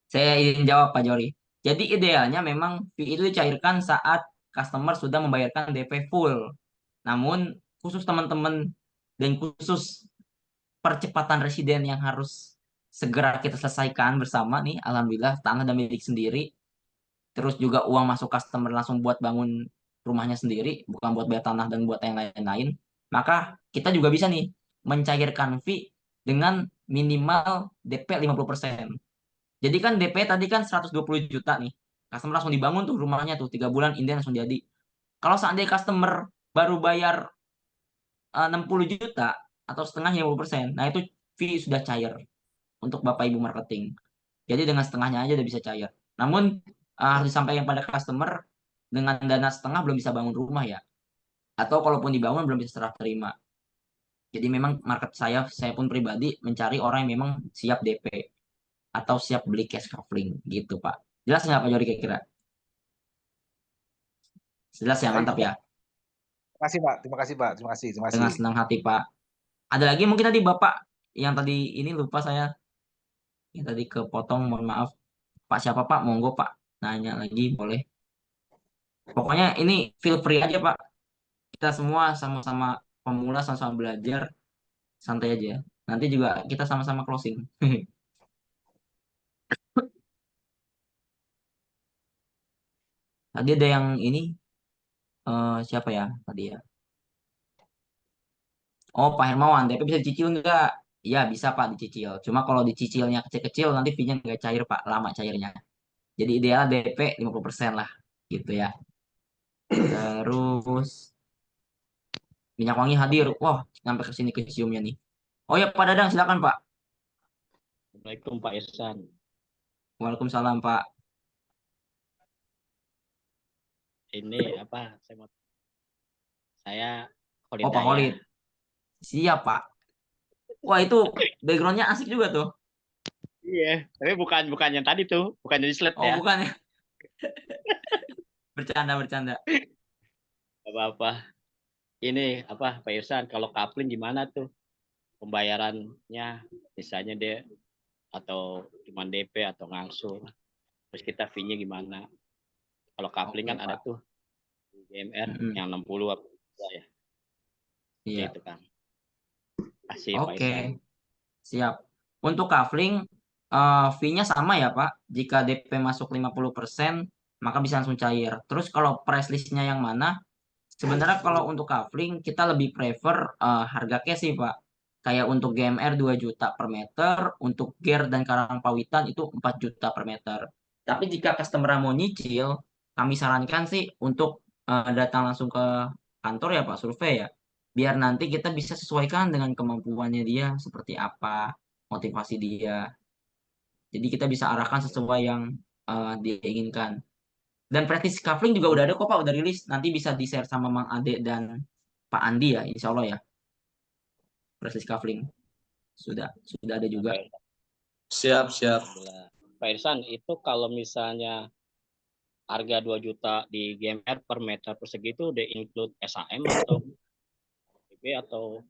Saya izin jawab Pak Jori. Jadi idealnya memang fee itu dicairkan saat customer sudah membayarkan DP full. Namun khusus teman-teman dan khusus percepatan residen yang harus segera kita selesaikan bersama nih, alhamdulillah tanah dan milik sendiri. Terus juga uang masuk customer langsung buat bangun rumahnya sendiri, bukan buat bayar tanah dan buat yang lain-lain. Maka kita juga bisa nih mencairkan fee dengan minimal DP 50%. Jadi kan DP tadi kan 120 juta nih. Customer langsung dibangun tuh rumahnya tuh 3 bulan inden langsung jadi. Kalau seandainya customer baru bayar 60 juta atau setengahnya 50%, nah itu fee sudah cair untuk Bapak Ibu marketing. Jadi dengan setengahnya aja udah bisa cair. Namun harus disampaikan pada customer dengan dana setengah belum bisa bangun rumah ya. Atau kalaupun dibangun belum bisa serah terima. Jadi memang market saya pun pribadi mencari orang yang memang siap DP atau siap beli cash coupling gitu Pak. Jelas nggak Pak Jori kira-kira? Jelas ya, Baik, mantap ya. terima kasih Pak, terima kasih Pak, terima kasih, terima kasih. Dengan senang hati Pak. Ada lagi mungkin tadi Bapak yang tadi ini lupa saya. Yang tadi kepotong, mohon maaf. Pak siapa Pak? Monggo Pak. Nanya lagi boleh. Pokoknya ini feel free aja Pak. Kita semua sama-sama pemula, sama-sama belajar. Santai aja. Nanti juga kita sama-sama closing. Tadi ada yang ini. Siapa ya tadi ya? Oh, Pak Hermawan. DP bisa dicicil nggak? Ya, bisa Pak dicicil. Cuma kalau dicicilnya kecil-kecil nanti fee-nya nggak cair Pak. Lama cairnya. Jadi ideal DP 50% lah. Gitu ya. Terus minyak wangi hadir. Wah, sampai ke sini keciumnya nih. Oh ya, Pak Dadang silakan Pak. Assalamualaikum Pak Ihsan. Waalaikumsalam Pak. Ini apa? Saya Khalid Oh, Pak Daya. Khalid. Siap Pak. Wah, itu backgroundnya asik juga tuh. Iya, tapi bukan yang tadi tuh, bukan jadi slide Oh, ya. bukan ya. Bercanda. Apa-apa. Ini apa Pak Ihsan, kalau coupling gimana tuh pembayarannya? Misalnya dia atau cuma DP atau langsung. Terus kita fee-nya gimana? Kalau coupling Oke, kan ada Pak. tuh GMR Mm-mm. yang 60 apa ya. Iya. Itu kan. Kasih Pak Oke. Ihsan. Siap. Untuk kafling, fee-nya sama ya Pak. Jika DP masuk 50%, maka bisa langsung cair. Terus kalau price list-nya yang mana? Sebenarnya kalau untuk kafling, kita lebih prefer harga cash sih Pak. Kayak untuk GMR 2 juta per meter, untuk GER dan Karangpawitan itu 4 juta per meter. Tapi jika customer mau nyicil, kami sarankan sih untuk datang langsung ke kantor ya Pak, survei ya. Biar nanti kita bisa sesuaikan dengan kemampuannya dia seperti apa, motivasi dia. Jadi kita bisa arahkan sesuai yang dia inginkan. Dan practice coupling juga udah ada kok Pak, udah rilis. Nanti bisa di-share sama Mang Ade dan Pak Andi ya, insya Allah ya. Practice coupling sudah ada juga. Siap. Alhamdulillah. Pak Ihsan, itu kalau misalnya harga 2 juta di GMR per meter persegi itu udah include SAM atau BB atau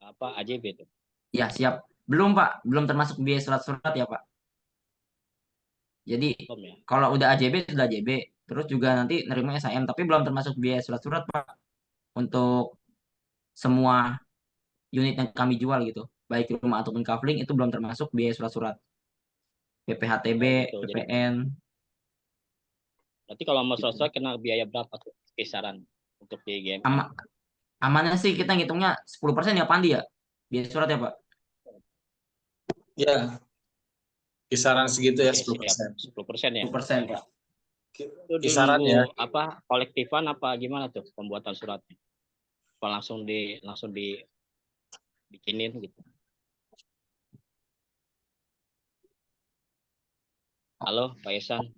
apa AJB itu? Ya siap. Belum Pak, belum termasuk biaya surat-surat ya Pak. Jadi Belum ya? kalau udah AJB sudah AJB. Terus juga nanti nerima SAM, tapi belum termasuk biaya surat-surat Pak. Untuk semua unit yang kami jual gitu. Baik rumah ataupun kafling itu belum termasuk biaya surat-surat. PPHTB, Oh gitu. Jadi PPN. berarti kalau mau Gitu. selesai kena biaya berapa tuh kisaran untuk di GMR? Amannya sih kita ngitungnya 10% ya Pandi ya? Biaya surat ya Pak? Ya, kisaran segitu ya, Oke, 10%. 10% ya. 10% Pak. Itu Kisaran nunggu ya. apa kolektifan apa gimana tuh pembuatan suratnya? Apa langsung bikinin gitu? Halo Pak Ihsan.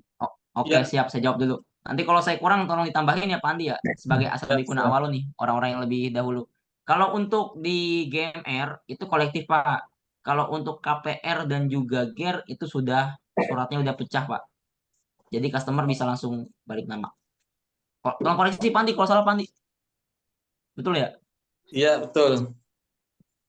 Oke, Ya. siap, saya jawab dulu. Nanti kalau saya kurang tolong ditambahin ya Pak Andi ya, sebagai asabikuna Siap. awal nih, orang-orang yang lebih dahulu. Kalau untuk di GMR itu kolektif Pak. Kalau untuk KPR dan juga GER itu sudah suratnya udah pecah Pak. Jadi customer bisa langsung balik nama. Tolong koreksi Pandi kalau salah Pandi. Betul ya? Iya, betul.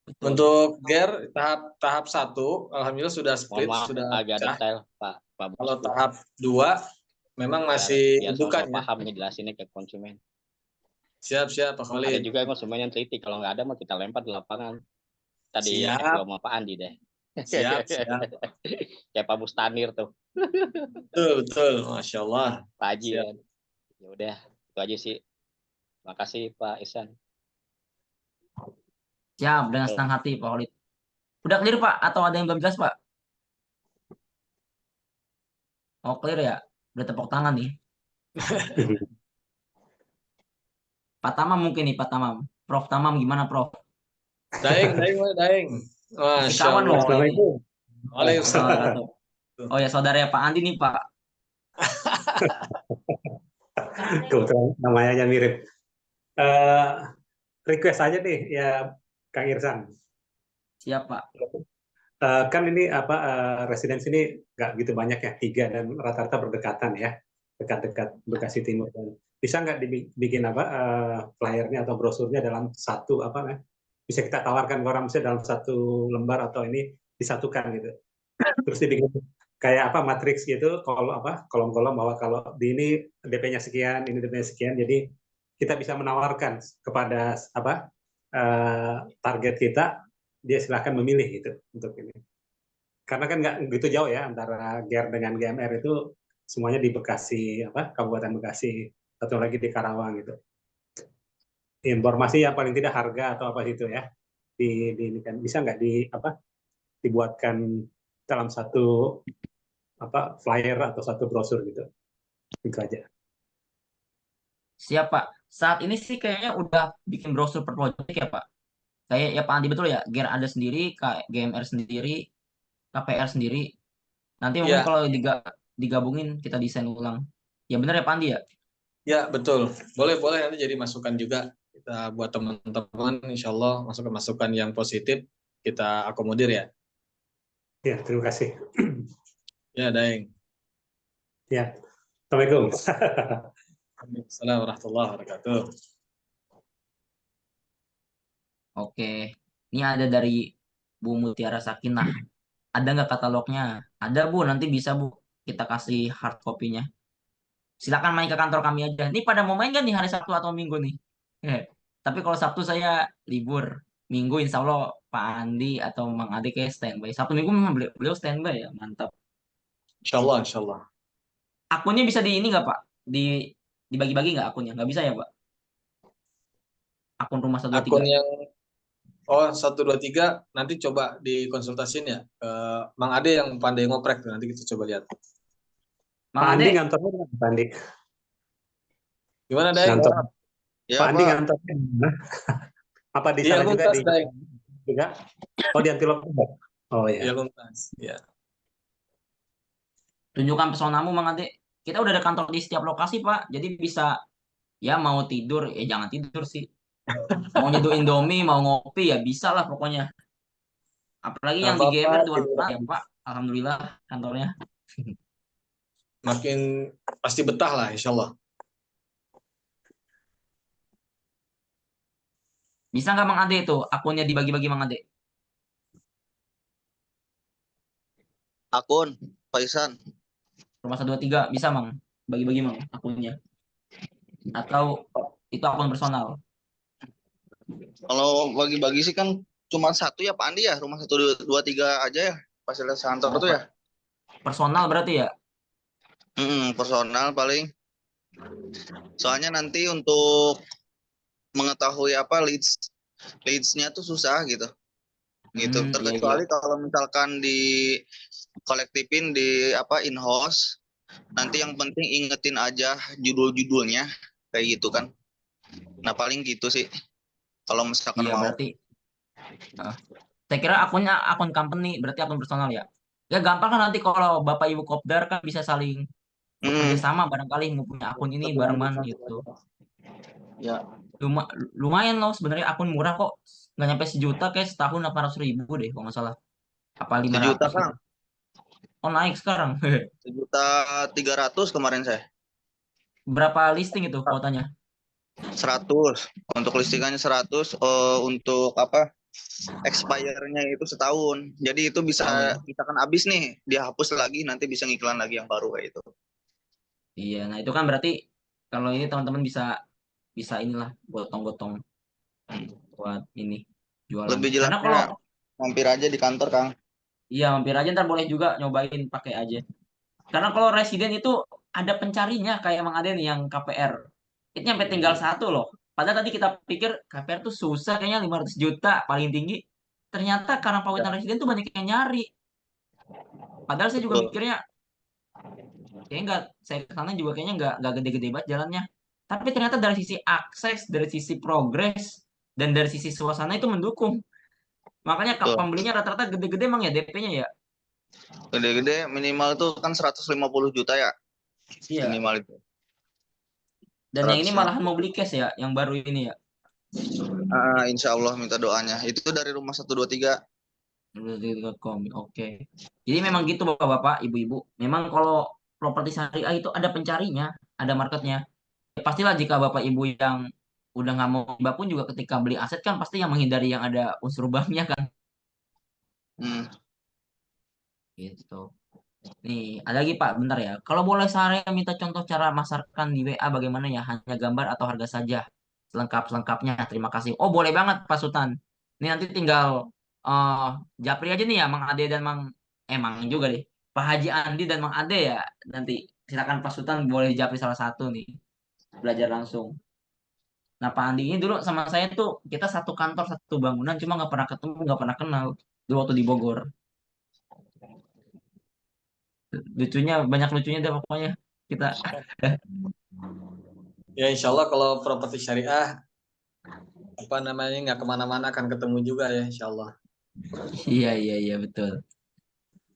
Betul. Untuk GER tahap 1, alhamdulillah sudah Mohon split, maaf sudah agak pecah. detail Pak. Pak Bos Kalau tuh. tahap 2 memang Biar masih sama-sama bukan ya. paham ngejelasinnya ke konsumen. Siap Pak Ada Khalid. juga yang konsumen yang teliti, kalau nggak ada mah kita lempar di lapangan. Tadi Siap. sama Pak Andi deh. Siap. Kayak Pak Bustanir tuh, Betul. Masya Allah. Pak Haji Siap. kan. Ya udah, itu aja sih. Makasih Pak Ihsan. Siap, dengan senang hati Pak Khalid. Udah clear Pak? Atau ada yang belum jelas Pak? Oh clear ya? Udah tepuk tangan nih. Pak Tamam mungkin nih Pak Tamam. Prof Tamam gimana Prof? Daeng. Masih Masya kawan loh. Allah. ini. Waalaikumsalam. Oh ya saudaranya Pak Andi nih Pak. Kebetulan namanya mirip. Request aja nih ya Kang Irsan. Siap Pak. Kan ini residen sini nggak gitu banyak ya, 3 dan rata-rata berdekatan ya, dekat-dekat Bekasi Timur. Bisa nggak dibikin flyernya atau brosurnya dalam satu bisa kita tawarkan ke orang, misalnya dalam satu lembar atau ini disatukan gitu. Terus dibikin kayak matriks gitu, kolom-kolom bahwa kalau di ini DP-nya sekian, ini DP-nya sekian, jadi kita bisa menawarkan kepada target kita, dia silahkan memilih gitu untuk ini. Karena kan nggak begitu jauh ya antara GER dengan GMR, itu semuanya di Bekasi, Kabupaten Bekasi, satu lagi di Karawang gitu. Informasi yang paling tidak harga atau gitu ya, bisa nggak dibuatkan dalam satu flyer atau satu brosur gitu. Itu aja. Siap Pak. Saat ini sih kayaknya udah bikin brosur per project ya Pak. Kayak ya Pak Andi betul ya, GER ada sendiri, GMR sendiri, KPR sendiri. Nanti mungkin kalau digabungin kita desain ulang. Ya benar ya Pak Andi ya? Ya betul. Boleh nanti jadi masukan juga kita buat teman-teman. Insya Allah masukan-masukan yang positif kita akomodir ya. Ya, terima kasih. Ya, Daeng. Ya, Assalamualaikum. Waalaikumsalam warahmatullahi wabarakatuh. Oke, ini ada dari Bu Mutiara Sakinah. Ada nggak katalognya? Ada Bu, nanti bisa Bu. Kita kasih hard copy-nya. Silakan main ke kantor kami aja. Ini pada mau main kan nih hari Sabtu atau Minggu nih? Tapi kalau Sabtu saya libur. Minggu insya Allah Pak Andi atau Mang Ade kayak standby. Sabtu Minggu memang beliau standby ya, mantap. Insya Allah. Akunnya bisa di ini nggak Pak? Dibagi-bagi nggak akunnya? Nggak bisa ya Pak? Akun rumah 123. Akun yang 123 nanti coba dikonsultasin ya. Mang Ade yang pandai ngoprek, nanti kita coba lihat. Mang Andi Ade, ngantornya di mana, Pak Andi? Gimana, Daeng? Ngantor. Ya, Pak Andi Pak. ngantornya di mana? Apa di Iya, sana juga Luntas, di Daeng. juga? Oh, di Antilop juga. Oh ya. Iya, Luntas. Ya. tunjukkan pesonamu Mang Ade. Kita udah ada kantor di setiap lokasi Pak. Jadi bisa ya mau tidur, jangan tidur sih. Mau nyeduh Indomie, mau ngopi ya bisa lah pokoknya. Apalagi yang di GMR tuh ya Pak. Alhamdulillah kantornya. Makin pasti betah lah, insya Allah. Bisa nggak Mang Ade itu akunnya dibagi-bagi Mang Ade? Akun, Pak Ihsan. Rumah 123 bisa Mang. Bagi-bagi Mang akunnya. Atau itu akun personal. Kalau bagi-bagi sih kan cuma satu ya Pak Andi ya, rumah 123 aja ya, fasilitas kantor tuh ya. Personal berarti ya? Personal paling. Soalnya nanti untuk mengetahui leads-nya tuh susah gitu. Terkecuali kalau misalkan di kolektifin di in-house, nanti yang penting ingetin aja judul-judulnya kayak gitu kan. Nah paling gitu sih. Kalau misalkan Iya mau. berarti. Saya kira akunnya akun company, berarti akun personal ya. Ya gampang kan nanti kalau Bapak Ibu Kopdar kan bisa saling bekerjasama barangkali mau punya akun ini barengan gitu. Ya. Lumayan loh sebenarnya akun murah kok. Nggak nyampe sejuta kayak setahun 800.000 deh kalau nggak salah. Apa 500 Sejuta kan? Oh naik sekarang. 1.300.000 kemarin saya. Berapa listing itu kuotanya? 100. Untuk listingannya 100. Untuk expire-nya itu setahun. Jadi itu bisa misalkan habis nih, dihapus lagi, nanti bisa ngiklan lagi yang baru kayak itu. Iya, nah itu kan berarti kalau ini teman-teman bisa bisa inilah gotong-gotong buat ini jualan. Lebih Karena kalau jelasnya mampir aja di kantor, Kang. iya mampir aja ntar boleh juga nyobain pakai aja. Karena kalau residen itu ada pencarinya kayak Mang Ade nih yang KPR. Itu nyampe tinggal satu loh. Padahal tadi kita pikir KPR tuh susah kayaknya 500 juta paling tinggi. Ternyata karena pawitan residen tuh banyak yang nyari. Padahal saya juga Betul. mikirnya kayaknya nggak, saya ke sana juga kayaknya nggak gede-gede banget jalannya. Tapi ternyata dari sisi akses, dari sisi progres, dan dari sisi suasana itu mendukung. Makanya Betul. pembelinya rata-rata gede-gede emang ya DP-nya ya. Gede-gede minimal tuh kan 150 juta ya. Iya. Minimal itu. Dan yang ini 150. malahan mau beli cash ya, yang baru ini ya. Insya Allah minta doanya. Itu dari rumah 123. Detik.com. Oke. Jadi memang gitu Bapak-bapak, Ibu-ibu. Memang kalau properti syariah itu ada pencarinya, ada marketnya. Ya, pastilah jika Bapak Ibu yang udah nggak mau riba pun juga ketika beli aset kan pasti yang menghindari yang ada unsur banknya kan. Gitu. Nih, ada lagi Pak, bentar ya. Kalau boleh saya minta contoh cara masarkan di WA bagaimana ya? Hanya gambar atau harga saja? Selengkap-selengkapnya. Terima kasih. Oh, boleh banget Pak Sultan. Ini nanti tinggal eh Japri aja nih ya, Mang Ade dan Mang juga deh. Pak Haji Andi dan Mang Ade ya. Nanti silakan Pak Sultan boleh Japri salah satu nih. Belajar langsung. Nah, Pak Andi ini dulu sama saya tuh kita satu kantor, satu bangunan, cuma nggak pernah ketemu, nggak pernah kenal. Dulu waktu di Bogor. Lucunya, banyak lucunya deh pokoknya. Kita Ya insya Allah kalau properti syariah apa namanya nggak kemana-mana akan ketemu juga ya insya Allah. iya betul.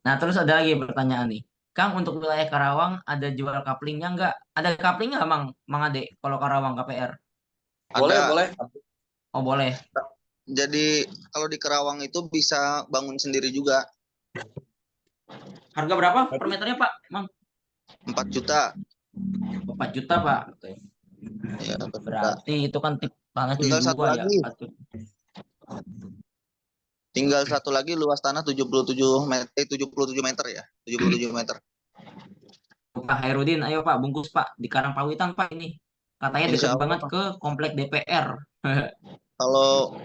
Nah terus ada lagi pertanyaan nih, Kang untuk wilayah Karawang ada jual kaplingnya nggak? Ada kaplingnya nggak Mang Ade kalau Karawang KPR? Boleh Ada. boleh. Oh boleh. Jadi kalau di Kerawang itu bisa bangun sendiri juga. Harga berapa per meternya Pak, Mang? 4 juta. 4 juta Pak. Oke. Ya, 4 juta. Berarti itu kan tanah Tinggal satu 72 ya. lagi. Tinggal satu lagi luas tanah 77 meter, 77 meter ya. 77 meter. Pak Hairudin, ayo Pak bungkus Pak di Karangpawitan Pak ini. Katanya Insya dekat Allah, banget Pak. ke komplek DPR. Kalau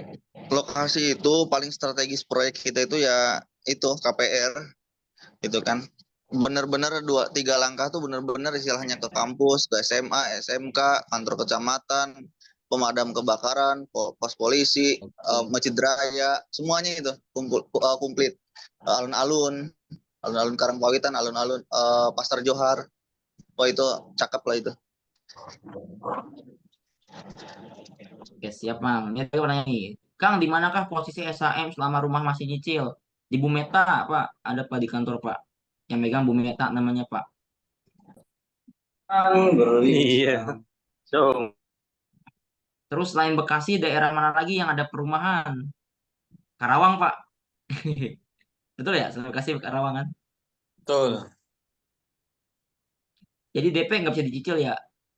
lokasi itu paling strategis proyek kita itu ya itu KPR gitu kan. Benar-benar 2-3 langkah tuh benar-benar istilahnya ke kampus, ke SMA, SMK, kantor kecamatan, pemadam kebakaran, pos polisi, masjid raya, semuanya itu komplit. Alun-alun Karangpawitan, alun-alun Pasar Johar. Wah itu cakep lah itu. Oke, siap, Mang. Ini tadi pertanyaan nih. Kang, di manakah posisi SHM selama rumah masih nyicil? Di Bumeta, Pak. Ada Pak di kantor, Pak. Yang megang Bumeta namanya, Pak. Iya. So, Terus selain Bekasi, daerah mana lagi yang ada perumahan? Karawang, Pak. Betul ya? Selain Bekasi, Karawang kan? Betul. Jadi DP nggak bisa dicicil ya?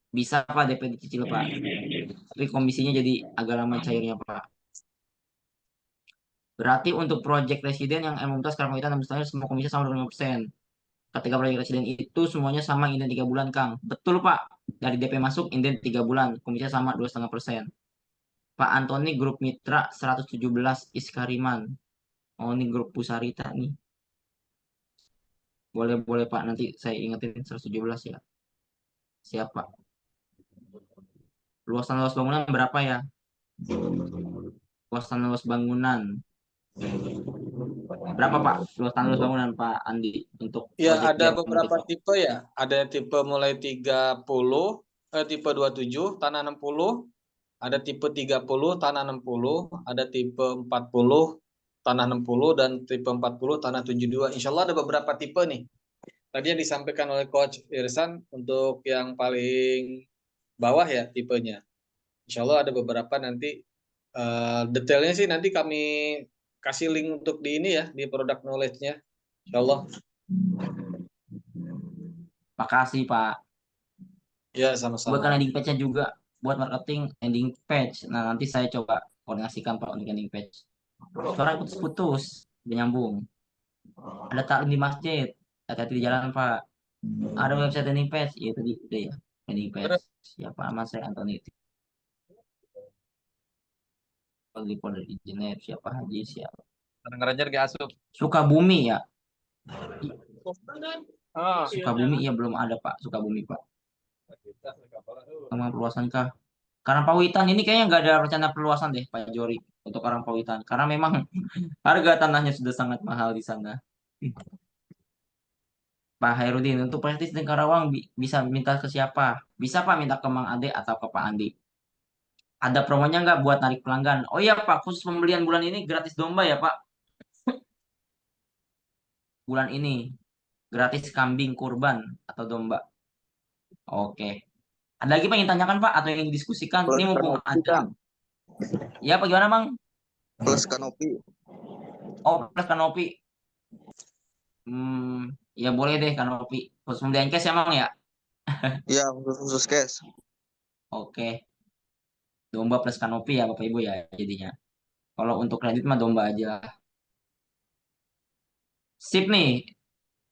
Bisa, Pak, DP dicicil, Pak. Tapi komisinya jadi agak lama cairnya, Pak. Berarti untuk proyek residen yang M11 Karangpawitan dan Mustahil semua komisi sama 25%. Ketika proyek residen itu semuanya sama inden 3 bulan, Kang. Betul, Pak. Dari DP masuk inden 3 bulan. Komisinya sama 2,5%. Pak Antoni grup mitra 117 Iskariman. Oh, ini grup Pusarita nih. Boleh Pak, nanti saya ingetin 117 ya. Siap, Pak. Luasan luas bangunan berapa ya? Luasan luas bangunan. Berapa Pak? Luasan luas bangunan Pak Andi untuk Ya proyek ada biar beberapa motivasi. tipe ya. Ada tipe mulai 30, tipe 27 tanah 60, ada tipe 30 tanah 60, ada tipe 40 tanah 60 dan tipe 40 tanah 72. Insya Allah ada beberapa tipe nih. Tadi yang disampaikan oleh Coach Irsan untuk yang paling bawah ya tipenya. Insya Allah ada beberapa nanti detailnya sih nanti kami kasih link untuk di ini ya di product knowledge-nya. Insya Allah. Makasih Pak. Ya Buat sama-sama. landing page-nya juga buat marketing landing page. Nah nanti saya coba koordinasikan Pak untuk landing page. Suara putus-putus, menyambung. Ada taklim di masjid, hati-hati di jalan Pak. Ada website landing page, ya itu ya. Landing page. Siapa nama saya Anthony Lipon dari Jenet, siapa Haji, siapa. Ngerajar ke asup. Sukabumi ya. Ah. Sukabumi ya belum ada Pak, Sukabumi Pak. Sama perluasan kah? Karangpawitan ini kayaknya nggak ada rencana perluasan deh Pak Jori untuk Karangpawitan karena memang harga tanahnya sudah sangat mahal di sana. Pak Hairudin untuk praktis di Karawang bisa minta ke siapa? Bisa Pak minta ke Mang Ade atau ke Pak Andi. Ada promonya nggak buat narik pelanggan? Oh iya Pak, khusus pembelian bulan ini gratis domba ya Pak. Bulan ini gratis kambing kurban atau domba. Oke. Ada lagi Pak yang tanyakan Pak atau yang didiskusikan? Plus Ini mumpung kanopi, ada. Kang. Ya, Pak gimana Bang? Plus kanopi. Oh, plus kanopi. Ya boleh deh kanopi. Khusus pembelian cash emang ya? Iya, khusus cash. Oke. Domba plus kanopi ya Bapak Ibu ya jadinya. Kalau untuk kredit mah domba aja. Sip nih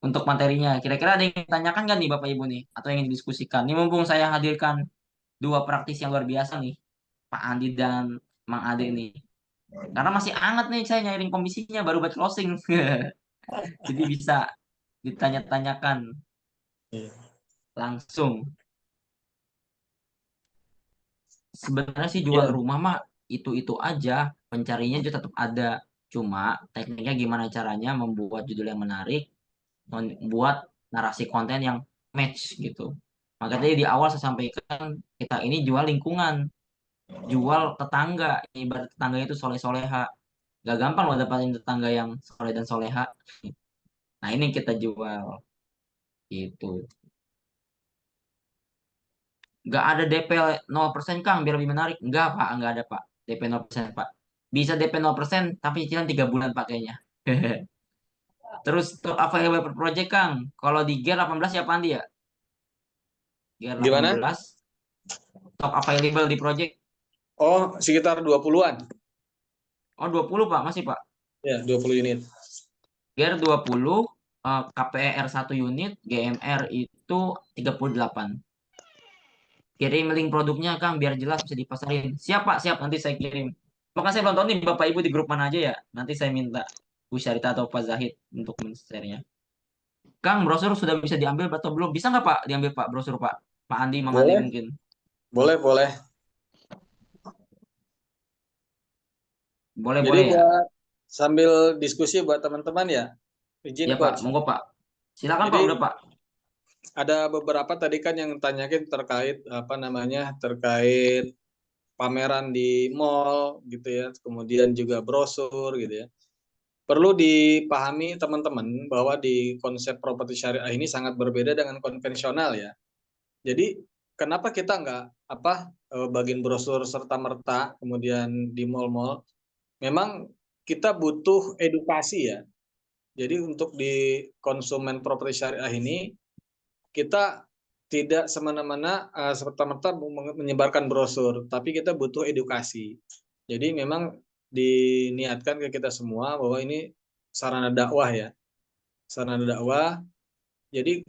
untuk materinya. Kira-kira ada yang ditanyakan nggak nih Bapak Ibu nih? Atau yang didiskusikan? Ini mumpung saya hadirkan dua praktis yang luar biasa nih. Pak Andi dan Mang Ade nih. Karena masih hangat nih saya nyairin komisinya baru buat closing. Jadi bisa ditanya-tanyakan langsung. Sebenarnya sih jual rumah mah itu aja. Pencarinya juga tetap ada. Cuma tekniknya gimana caranya membuat judul yang menarik, membuat narasi konten yang match gitu. Makanya di awal saya sampaikan kita ini jual lingkungan, jual tetangga. Ibarat tetangganya itu soleh-soleha. Gak gampang loh dapatin tetangga yang soleh dan soleha. Nah ini yang kita jual gitu. Gak ada DP 0% Kang biar lebih menarik. Enggak Pak, enggak ada Pak. DP 0% Pak. Bisa DP 0% tapi cicilan 3 bulan pakainya. Terus stock available per project Kang. Kalau di Gear 18 ya Pandi ya? Gear Gimana? 18 stock available di project. Oh, sekitar 20-an. Oh 20 Pak, masih Pak. Ya, 20 unit. Gear 20, KPR 1 unit, GMR itu 38. Kirim link produknya Kang biar jelas bisa dipasarin. Siap Pak, siap nanti saya kirim. Makanya saya belum tahu nih Bapak Ibu di grup mana aja ya. Nanti saya minta Bu Syarita atau Pak Zahid untuk men-share-nya. Kang, brosur sudah bisa diambil atau belum? Bisa nggak Pak diambil Pak brosur Pak? Pak Andi, Mang Andi Boleh. mungkin. Boleh. Boleh, Jadi boleh ya. buat sambil diskusi buat teman-teman ya. Izin Ya Pak, Coach. monggo Pak. Silakan Jadi, Pak, udah Pak. ada beberapa tadi kan yang tanyakin terkait terkait pameran di mall gitu ya, kemudian juga brosur gitu ya. Perlu dipahami teman-teman bahwa di konsep properti syariah ini sangat berbeda dengan konvensional ya. Jadi kenapa kita nggak bagian brosur serta merta kemudian di mall-mall? Memang kita butuh edukasi ya. Jadi untuk di konsumen properti syariah ini kita tidak semena-mena serta-merta menyebarkan brosur, tapi kita butuh edukasi. Jadi memang diniatkan ke kita semua bahwa ini sarana dakwah ya, sarana dakwah. Jadi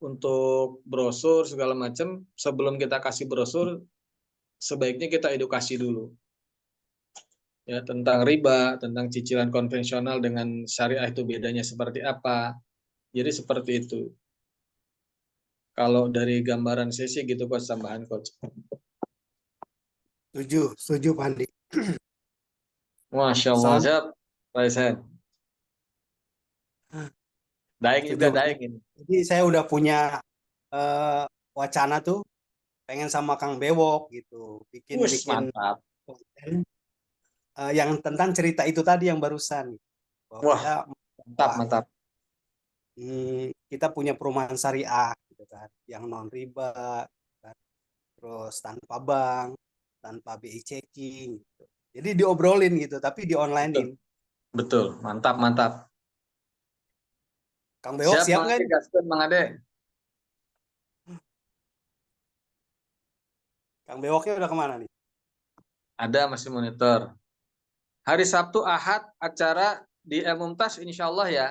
untuk brosur segala macam, sebelum kita kasih brosur, sebaiknya kita edukasi dulu ya tentang riba, tentang cicilan konvensional dengan syariah itu bedanya seperti apa. Jadi seperti itu. Kalau dari gambaran sesi gitu Coach, tambahan Coach. Setuju Pak Andi. Masya Allah, siap. Raisen. Daeng juga, daeng ini. Jadi saya udah punya wacana tuh, pengen sama Kang Bewok gitu, bikin mantap. konten yang tentang cerita itu tadi yang barusan. Wah, mantap. Kita punya perumahan syariah gitu kan, yang non riba, kan? Terus tanpa bank, tanpa BI checking gitu. Jadi diobrolin gitu, tapi di online-in. Betul, mantap. Kang Bewok siap nggak? Mang Ade. Kang Bewoknya udah kemana nih? Ada, masih monitor. Hari Sabtu Ahad acara di El Mumtaz insya Allah ya.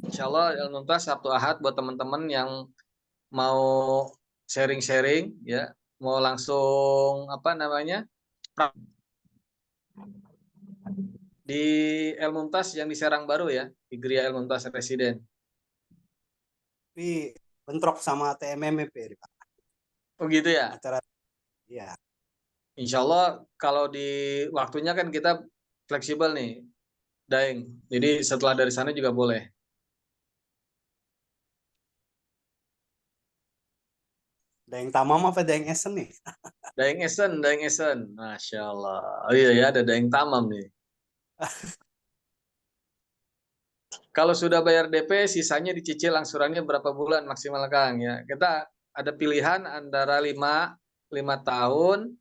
Insya Allah El Mumtaz Sabtu Ahad buat teman-teman yang mau sharing-sharing ya, mau langsung apa namanya di El Mumtaz yang di Serang Baru ya, di Gria El Mumtaz Residen. Tapi bentrok sama TMMP, Pak. Oh gitu ya. Acara ya. Insya Allah kalau di waktunya kan kita fleksibel nih, Daeng. Jadi setelah dari sana juga boleh. Daeng Tamam apa Daeng Esen nih? Daeng Esen. Masya Allah. Oh iya ya, ada Daeng Tamam nih. Kalau sudah bayar DP, sisanya dicicil angsurannya berapa bulan maksimal Kang ya. Kita ada pilihan antara 5 tahun,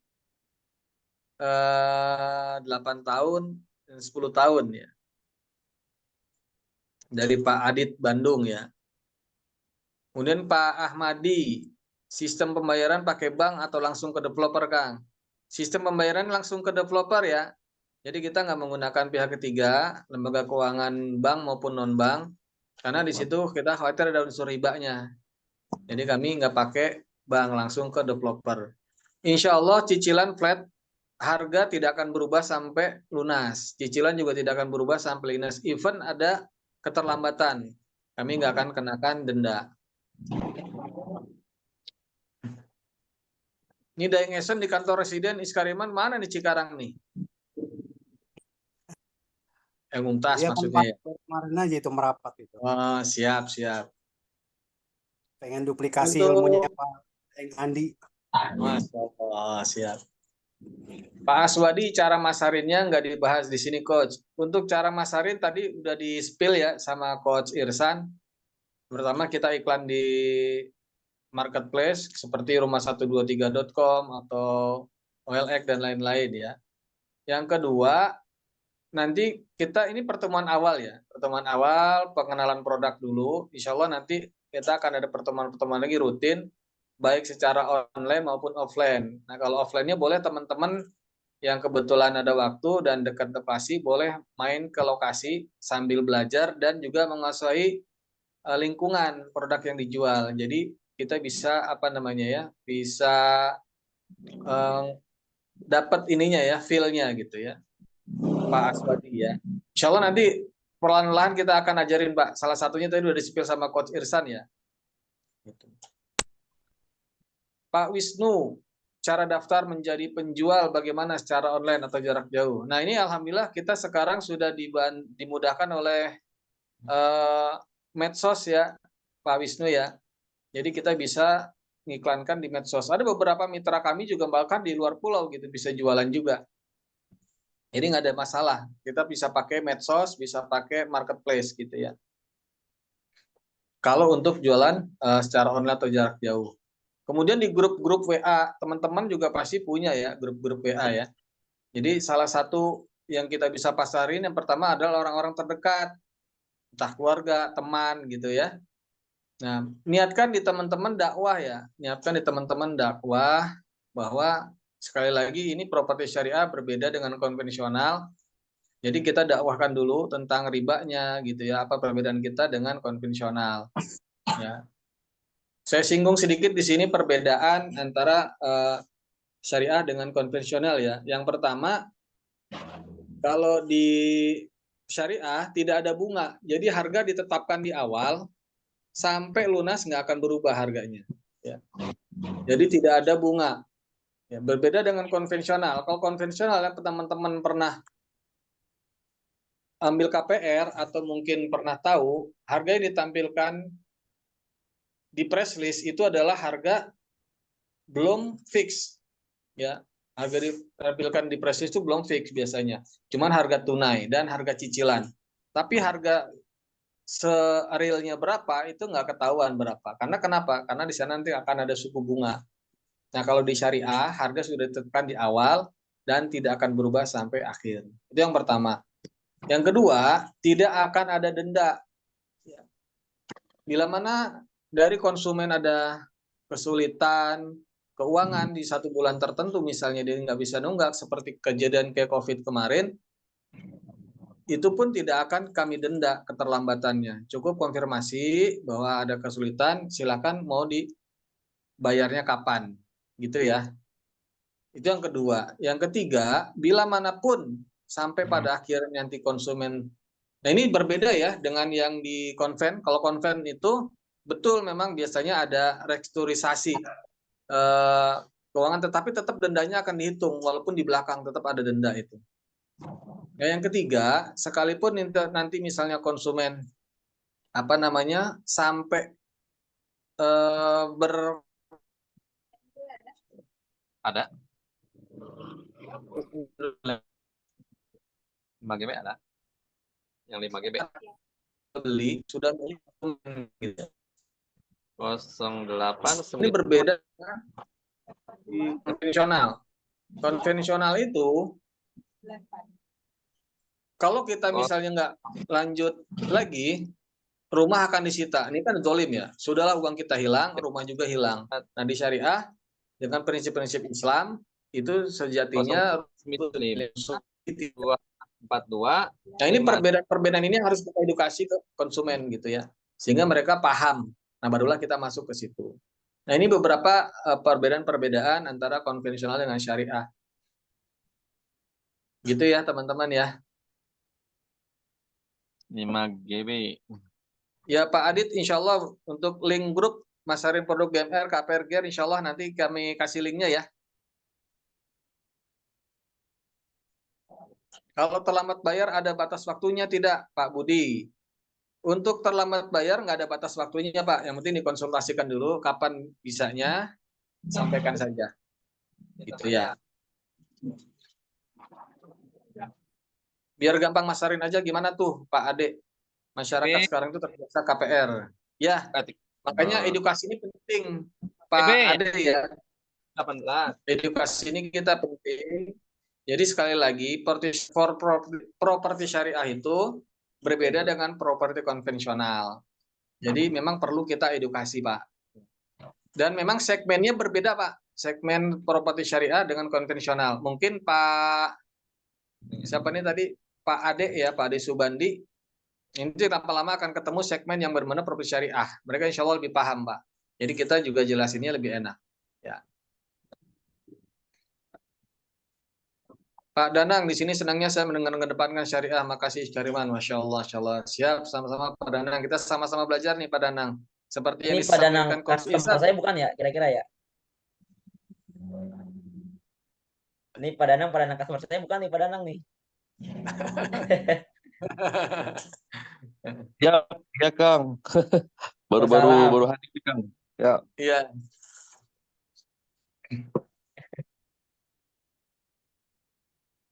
8 tahun, dan 10 tahun ya. Dari Pak Adit Bandung ya. Kemudian Pak Ahmadi, sistem pembayaran pakai bank atau langsung ke developer Kang? Sistem pembayaran langsung ke developer ya. Jadi kita nggak menggunakan pihak ketiga, lembaga keuangan bank maupun non-bank, karena di situ kita khawatir ada unsur ribanya. Jadi kami nggak pakai bank, langsung ke developer. Insya Allah cicilan flat, harga tidak akan berubah sampai lunas. Cicilan juga tidak akan berubah sampai lunas. Even ada keterlambatan, kami nggak akan kenakan denda. Ini Daeng Esen di kantor residen Iskariman mana nih Cikarang nih? El Mumtaz Iya kan maksudnya ya. kemarin aja itu merapat itu. Oh, siap. Pengen duplikasi Untuk ilmunya Pak Daeng Andi. Masya Allah, siap. Pak Aswadi, cara masarinnya nggak dibahas di sini, Coach. Untuk cara masarin tadi udah di-spill ya sama Coach Irsan. Pertama kita iklan di marketplace seperti rumah123.com atau OLX dan lain-lain ya. Yang kedua, nanti kita ini pertemuan awal ya. Pertemuan awal, pengenalan produk dulu. Insya Allah nanti kita akan ada pertemuan-pertemuan lagi rutin, baik secara online maupun offline. Nah, kalau offline-nya boleh teman-teman yang kebetulan ada waktu dan dekat lokasi, boleh main ke lokasi sambil belajar dan juga menguasai lingkungan produk yang dijual. Jadi kita bisa bisa dapat ininya ya, feel-nya gitu ya, Pak Aswadi ya. Insya Allah nanti perlahan-lahan kita akan ajarin Pak. Salah satunya tadi udah di-spill sama Coach Irsan ya. Gitu. Pak Wisnu, cara daftar menjadi penjual bagaimana secara online atau jarak jauh. Nah ini alhamdulillah kita sekarang sudah dimudahkan oleh medsos ya, Pak Wisnu ya. Jadi kita bisa mengiklankan di medsos. Ada beberapa mitra kami juga bahkan di luar pulau gitu bisa jualan juga. Jadi nggak ada masalah. Kita bisa pakai medsos, bisa pakai marketplace gitu ya. Kalau untuk jualan secara online atau jarak jauh. Kemudian di grup-grup WA, teman-teman juga pasti punya ya grup-grup WA ya. Jadi salah satu yang kita bisa pasarin yang pertama adalah orang-orang terdekat, entah keluarga, teman gitu ya. Nah, niatkan di teman-teman dakwah ya. Niatkan di teman-teman dakwah bahwa sekali lagi ini properti syariah berbeda dengan konvensional. Jadi kita dakwahkan dulu tentang ribanya gitu ya, apa perbedaan kita dengan konvensional. Ya. Saya singgung sedikit di sini perbedaan antara syariah dengan konvensional ya. Yang pertama, kalau di syariah tidak ada bunga, jadi harga ditetapkan di awal sampai lunas nggak akan berubah harganya. Ya. Jadi tidak ada bunga. Ya, berbeda dengan konvensional. Kalau konvensional yang teman-teman pernah ambil KPR atau mungkin pernah tahu, harga yang ditampilkan di press list itu adalah harga belum fix. Ya, harga ditampilkan di press list itu belum fix biasanya. Cuman harga tunai dan harga cicilan. Tapi harga se-realnya berapa itu nggak ketahuan berapa. Karena kenapa? Karena di sana nanti akan ada suku bunga. Nah, kalau di syariah harga sudah ditetapkan di awal dan tidak akan berubah sampai akhir. Itu yang pertama. Yang kedua, tidak akan ada denda. Bila mana dari konsumen ada kesulitan keuangan di 1 bulan tertentu, misalnya dia nggak bisa nunggak seperti kejadian kayak COVID kemarin, itu pun tidak akan kami denda keterlambatannya. Cukup konfirmasi bahwa ada kesulitan, silakan mau dibayarnya kapan, gitu ya. Itu yang kedua. Yang ketiga, bila manapun sampai pada akhirnya nanti konsumen, nah ini berbeda ya dengan yang di konven. Kalau konven itu betul memang biasanya ada restrukturisasi keuangan, tetapi tetap dendanya akan dihitung walaupun di belakang tetap ada denda itu. Nah, yang ketiga, sekalipun nanti misalnya konsumen sampai Ada 5 GB ada. Yang 5 GB beli sudah 08 ini berbeda dengan di konvensional. Konvensional itu kalau kita misalnya nggak lanjut lagi, rumah akan disita. Ini kan zolim ya. Sudahlah uang kita hilang, rumah juga hilang. Nah di syariah dengan prinsip-prinsip Islam itu sejatinya 242. Nah ini perbedaan ini harus kita edukasi ke konsumen gitu ya, sehingga mereka paham. Nah barulah kita masuk ke situ. Nah ini beberapa perbedaan antara konvensional dengan syariah. Gitu ya teman-teman ya. 5 GB. Ya Pak Adit, insya Allah untuk link grup Masarin Produk GMR, KPR Gear, insya Allah nanti kami kasih linknya ya. Kalau terlambat bayar ada batas waktunya tidak, Pak Budi? Untuk terlambat bayar nggak ada batas waktunya, Pak. Yang penting dikonsultasikan dulu kapan bisanya, sampaikan saja. Gitu ya. Biar gampang masarin aja gimana tuh, Pak Ade? Masyarakat sekarang itu terbiasa KPR. Ya, makanya edukasi ini penting, Pak Ade ya. 18. Edukasi ini kita penting. Jadi sekali lagi, properti syariah itu berbeda dengan properti konvensional. Jadi memang perlu kita edukasi, Pak. Dan memang segmennya berbeda, Pak. Segmen properti syariah dengan konvensional. Mungkin Pak, siapa nih tadi? Pak Ade ya, Pak Ade Subandi. Ini lama-lama akan ketemu segmen yang benar-benar properti syariah. Mereka insya Allah lebih paham, Pak. Jadi kita juga jelasinnya lebih enak. Ya. Pak Danang, di sini senangnya saya mengedepankan syariah. Makasih Kariman, Masya Allah, Masya Allah. Siap, sama-sama Pak Danang. Kita sama-sama belajar nih Pak Danang. Seperti yang Ini Pak Danang, disampaikan Coach customer Izzat. saya bukan ya, kira-kira ya? Ini Pak Danang customer saya bukan nih Pak Danang nih. Ya, ya Kang. baru hadir Kang. Ya. Iya.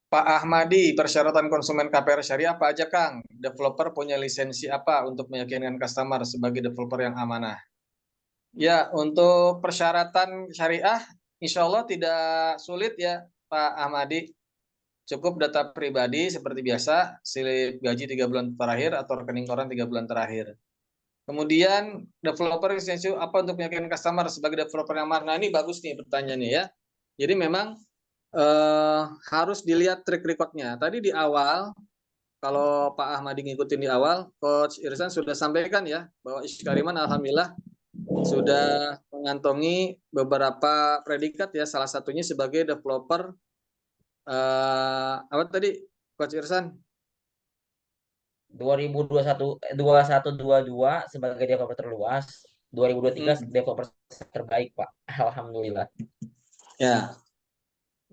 Pak Ahmadi, persyaratan konsumen KPR syariah apa aja Kang? Developer punya lisensi apa untuk meyakinkan customer sebagai developer yang amanah? Ya, untuk persyaratan syariah, insya Allah tidak sulit ya Pak Ahmadi. Cukup data pribadi seperti biasa, slip gaji 3 bulan terakhir atau rekening koran 3 bulan terakhir. Kemudian developer lisensi apa untuk meyakinkan customer sebagai developer yang amanah? Nah ini bagus nih pertanyaannya ya. Jadi memang harus dilihat track record-nya. Tadi di awal, kalau Pak Ahmadi ngikutin di awal, Coach Irsan sudah sampaikan ya, bahwa Iskariman alhamdulillah sudah mengantongi beberapa predikat ya, salah satunya sebagai developer, apa tadi Coach Irsan? 2021-22 sebagai developer terluas, 2023 developer terbaik Pak. Alhamdulillah. Ya.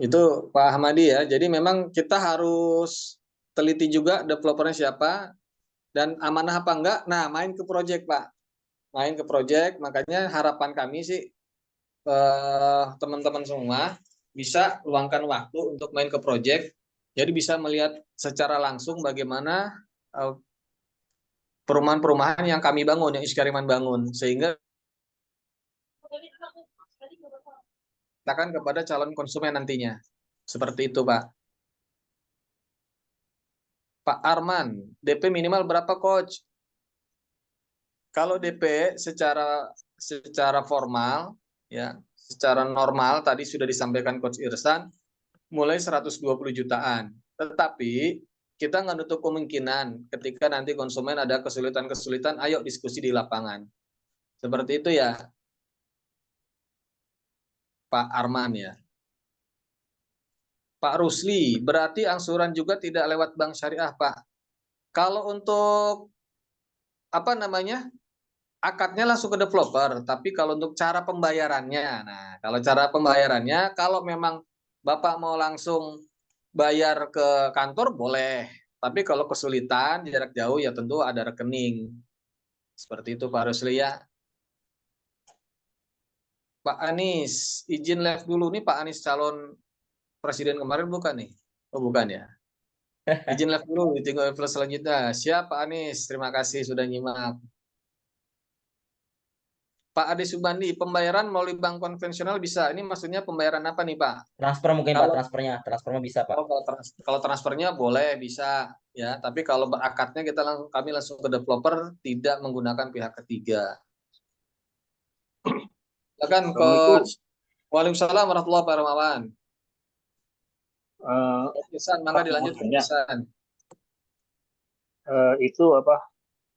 Itu Pak Ahmadi ya. Jadi memang kita harus teliti juga developernya siapa dan amanah apa enggak. Nah, main ke project, Pak. Main ke project, makanya harapan kami sih teman-teman semua bisa luangkan waktu untuk main ke project. Jadi bisa melihat secara langsung bagaimana perumahan-perumahan yang kami bangun, yang Iskariman bangun, sehingga kepada calon konsumen nantinya. Seperti itu, Pak. Pak Arman, DP minimal berapa, Coach? Kalau DP secara formal, ya, secara normal tadi sudah disampaikan Coach Irsan, mulai 120 jutaan. Tetapi kita nggak nutup kemungkinan ketika nanti konsumen ada kesulitan-kesulitan, ayo diskusi di lapangan. Seperti itu ya, Pak Arman ya. Pak Rusli, berarti angsuran juga tidak lewat bank syariah, Pak. Kalau untuk apa namanya, akadnya langsung ke developer, tapi kalau untuk cara pembayarannya, nah kalau cara pembayarannya, kalau memang Bapak mau langsung bayar ke kantor boleh, tapi kalau kesulitan jarak jauh ya tentu ada rekening. Seperti itu Pak Rusli ya. Pak Anies, izin live dulu nih, Pak Anies calon presiden kemarin bukan nih? Oh bukan ya. Izin live dulu, tinggal plus selanjutnya. Siap Pak Anies, terima kasih sudah nyimak. Pak Ade Subandi, pembayaran melalui bank konvensional bisa. Ini maksudnya pembayaran apa nih Pak? Transfer mungkin Pak, Kalau transfernya bisa Pak. kalau transfernya boleh bisa ya, tapi kalau berakadnya kami langsung ke developer, tidak menggunakan pihak ketiga. Silakan Coach. Waalaikumsalam warahmatullahi wabarakatuh. Pesan, mangga dilanjut pesan. Itu apa?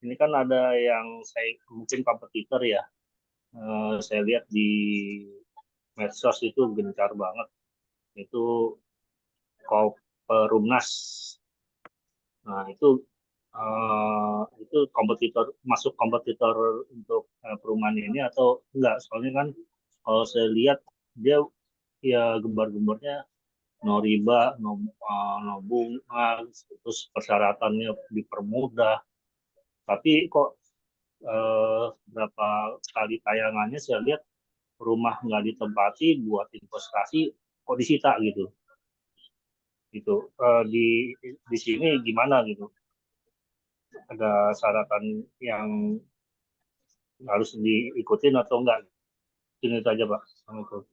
Ini kan ada yang saya mungkin kompetitor ya. Saya lihat di medsos itu gencar banget. Itu Perumnas. Nah itu kompetitor, masuk kompetitor untuk perumahan ini atau enggak? Soalnya kan kalau saya lihat dia ya gembar-gembarnya no riba, no bunga, terus persyaratannya dipermudah. Tapi kok berapa kali tayangannya saya lihat rumah nggak ditempati buat investasi kok disita gitu. Gitu. Di sini gimana gitu? Ada syaratan yang harus diikutin atau enggak? Ini saja Pak. Assalamualaikum.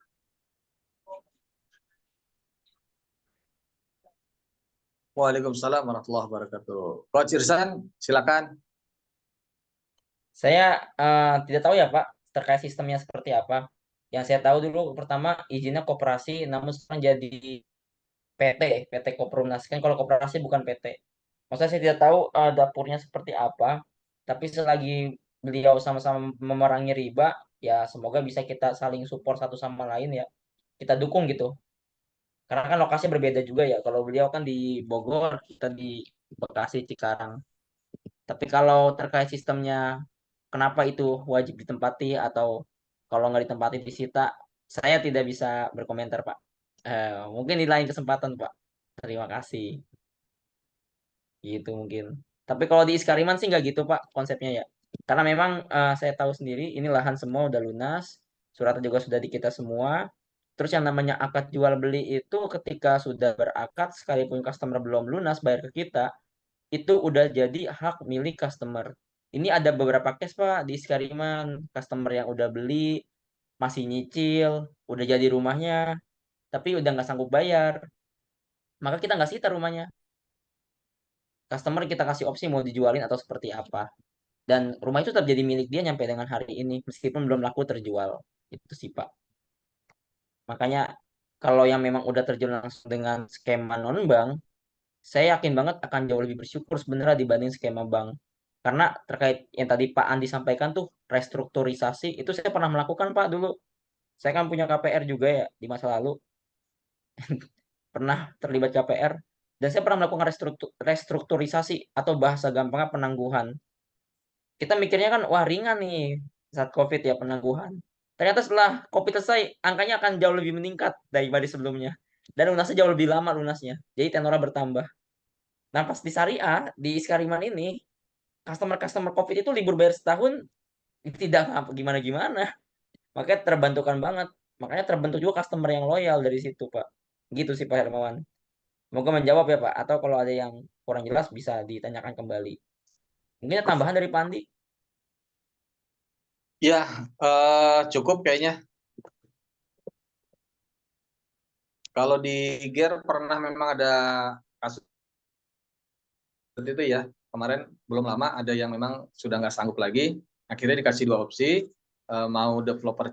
Waalaikumsalam warahmatullahi wabarakatuh. Coach Irsan, silakan. Saya tidak tahu ya Pak terkait sistemnya seperti apa. Yang saya tahu dulu pertama izinnya koperasi, namun sekarang jadi PT Koperumnas. Kan kalau koperasi bukan PT. Maksudnya saya tidak tahu dapurnya seperti apa. Tapi selagi beliau sama-sama memerangi riba, ya semoga bisa kita saling support satu sama lain ya. Kita dukung gitu. Karena kan lokasi berbeda juga ya. Kalau beliau kan di Bogor, kita di Bekasi, Cikarang. Tapi kalau terkait sistemnya, kenapa itu wajib ditempati atau kalau nggak ditempati disita, saya tidak bisa berkomentar, Pak. Mungkin di lain kesempatan, Pak. Terima kasih. Gitu mungkin. Tapi kalau di Iskariman sih nggak gitu, Pak, konsepnya ya. Karena memang saya tahu sendiri, ini lahan semua udah lunas, suratnya juga sudah di kita semua. Terus yang namanya akad jual beli itu ketika sudah berakad, sekalipun customer belum lunas bayar ke kita, itu udah jadi hak milik customer. Ini ada beberapa case Pak di Skariman, customer yang udah beli, masih nyicil, udah jadi rumahnya, tapi udah nggak sanggup bayar. Maka kita nggak sita rumahnya. Customer kita kasih opsi mau dijualin atau seperti apa. Dan rumah itu tetap jadi milik dia nyampe dengan hari ini, meskipun belum laku terjual. Itu sih Pak. Makanya kalau yang memang udah terjual langsung dengan skema non-bank, saya yakin banget akan jauh lebih bersyukur sebenarnya dibanding skema bank. Karena terkait yang tadi Pak Andi sampaikan tuh restrukturisasi, itu saya pernah melakukan Pak dulu. Saya kan punya KPR juga ya di masa lalu, pernah terlibat KPR. Dan saya pernah melakukan restrukturisasi atau bahasa gampangnya penangguhan. Kita mikirnya kan, wah ringan nih saat COVID ya penangguhan. Ternyata setelah COVID selesai, angkanya akan jauh lebih meningkat daripada sebelumnya. Dan lunasnya jauh lebih lama lunasnya. Jadi tenornya bertambah. Nah pas di Syariah, di Iskariman ini, customer COVID itu libur bayar setahun tidak gimana-gimana. Makanya terbantukan banget. Makanya terbentuk juga customer yang loyal dari situ, Pak. Gitu sih Pak Hermawan. Semoga menjawab ya, Pak. Atau kalau ada yang kurang jelas bisa ditanyakan kembali. Mungkin ada tambahan dari Pak Andi? Ya, cukup kayaknya. Kalau di GER pernah memang ada kasus seperti itu ya. Kemarin belum lama ada yang memang sudah nggak sanggup lagi. Akhirnya dikasih dua opsi, mau developer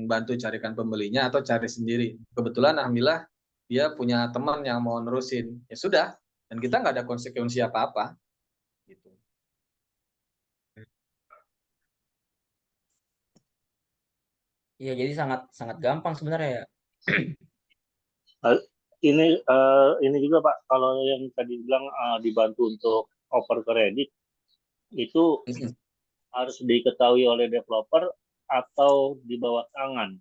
bantu carikan pembelinya atau cari sendiri. Kebetulan alhamdulillah dia punya teman yang mau nerusin. Ya sudah, dan Dan kita nggak ada konsekuensi apa-apa. Gitu. Iya, jadi sangat sangat gampang sebenarnya ya. Ini juga Pak, kalau yang tadi bilang dibantu untuk over kredit itu harus diketahui oleh developer atau di bawah tangan.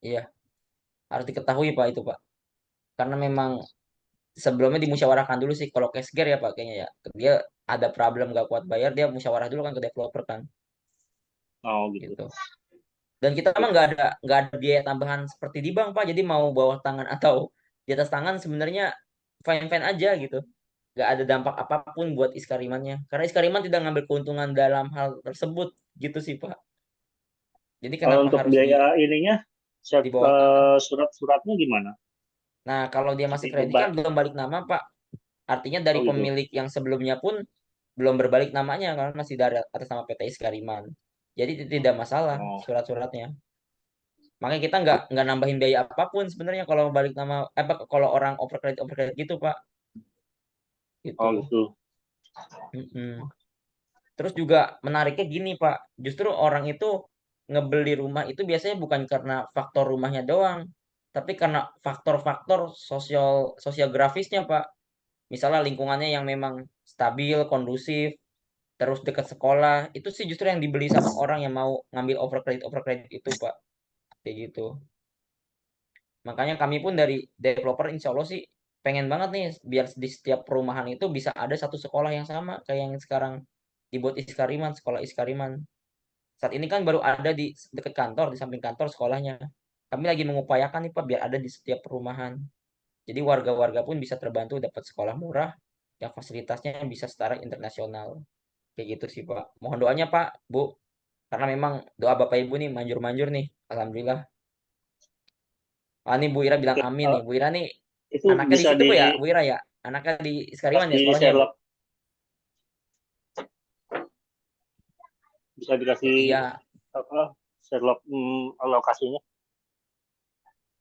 Iya, harus diketahui Pak itu Pak. Karena memang sebelumnya dimusyawarahkan dulu sih kalau cash gear ya Pak kayaknya ya. Dia ada problem gak kuat bayar, dia musyawarah dulu kan ke developer kan. Oh gitu. Gitu. Dan kita mah nggak ada biaya tambahan seperti di bank Pak. Jadi mau bawah tangan atau di atas tangan sebenarnya fine-fine aja gitu. Nggak ada dampak apapun buat Iskarimannya. Karena Iskariman tidak ngambil keuntungan dalam hal tersebut gitu sih Pak. Jadi Kalau kenapa untuk harus biaya ininya, di bawah tangan? surat-suratnya gimana? Nah, kalau dia masih Seperti kredit kan belum balik nama Pak. Artinya dari Oh gitu. pemilik yang sebelumnya pun belum berbalik namanya karena masih dari atas nama PT Iskariman. Jadi tidak masalah Oh. surat-suratnya. Makanya kita nggak nambahin biaya apapun sebenarnya kalau balik nama kalau orang overcredit gitu Pak. Gitu. Oh gitu. Mm-mm. Terus juga menariknya gini Pak, justru orang itu ngebeli rumah itu biasanya bukan karena faktor rumahnya doang, tapi karena faktor-faktor sosiografisnya Pak. Misalnya lingkungannya yang memang stabil, kondusif, terus dekat sekolah, itu sih justru yang dibeli sama orang yang mau ngambil overcredit itu Pak. Kayak gitu. Makanya kami pun dari developer insya Allah sih pengen banget nih biar di setiap perumahan itu bisa ada satu sekolah yang sama kayak yang sekarang dibuat Iskariman, sekolah Iskariman. Saat ini kan baru ada di dekat kantor, di samping kantor sekolahnya. Kami lagi mengupayakan nih Pak biar ada di setiap perumahan. Jadi warga-warga pun bisa terbantu dapat sekolah murah yang fasilitasnya bisa setara internasional. Kayak gitu sih Pak. Mohon doanya Pak, Bu. Karena memang doa Bapak Ibu nih manjur-manjur nih. Alhamdulillah. Ah, nih Bu Ira bilang Oke, amin nih. Bu Ira nih itu anaknya di bisa situ Bu ya, Bu Ira ya. Anaknya di Iskariman ya dikasih sekolahnya Bu. Sherlock, bisa dikasih Iya, apa Sherlock lokasinya.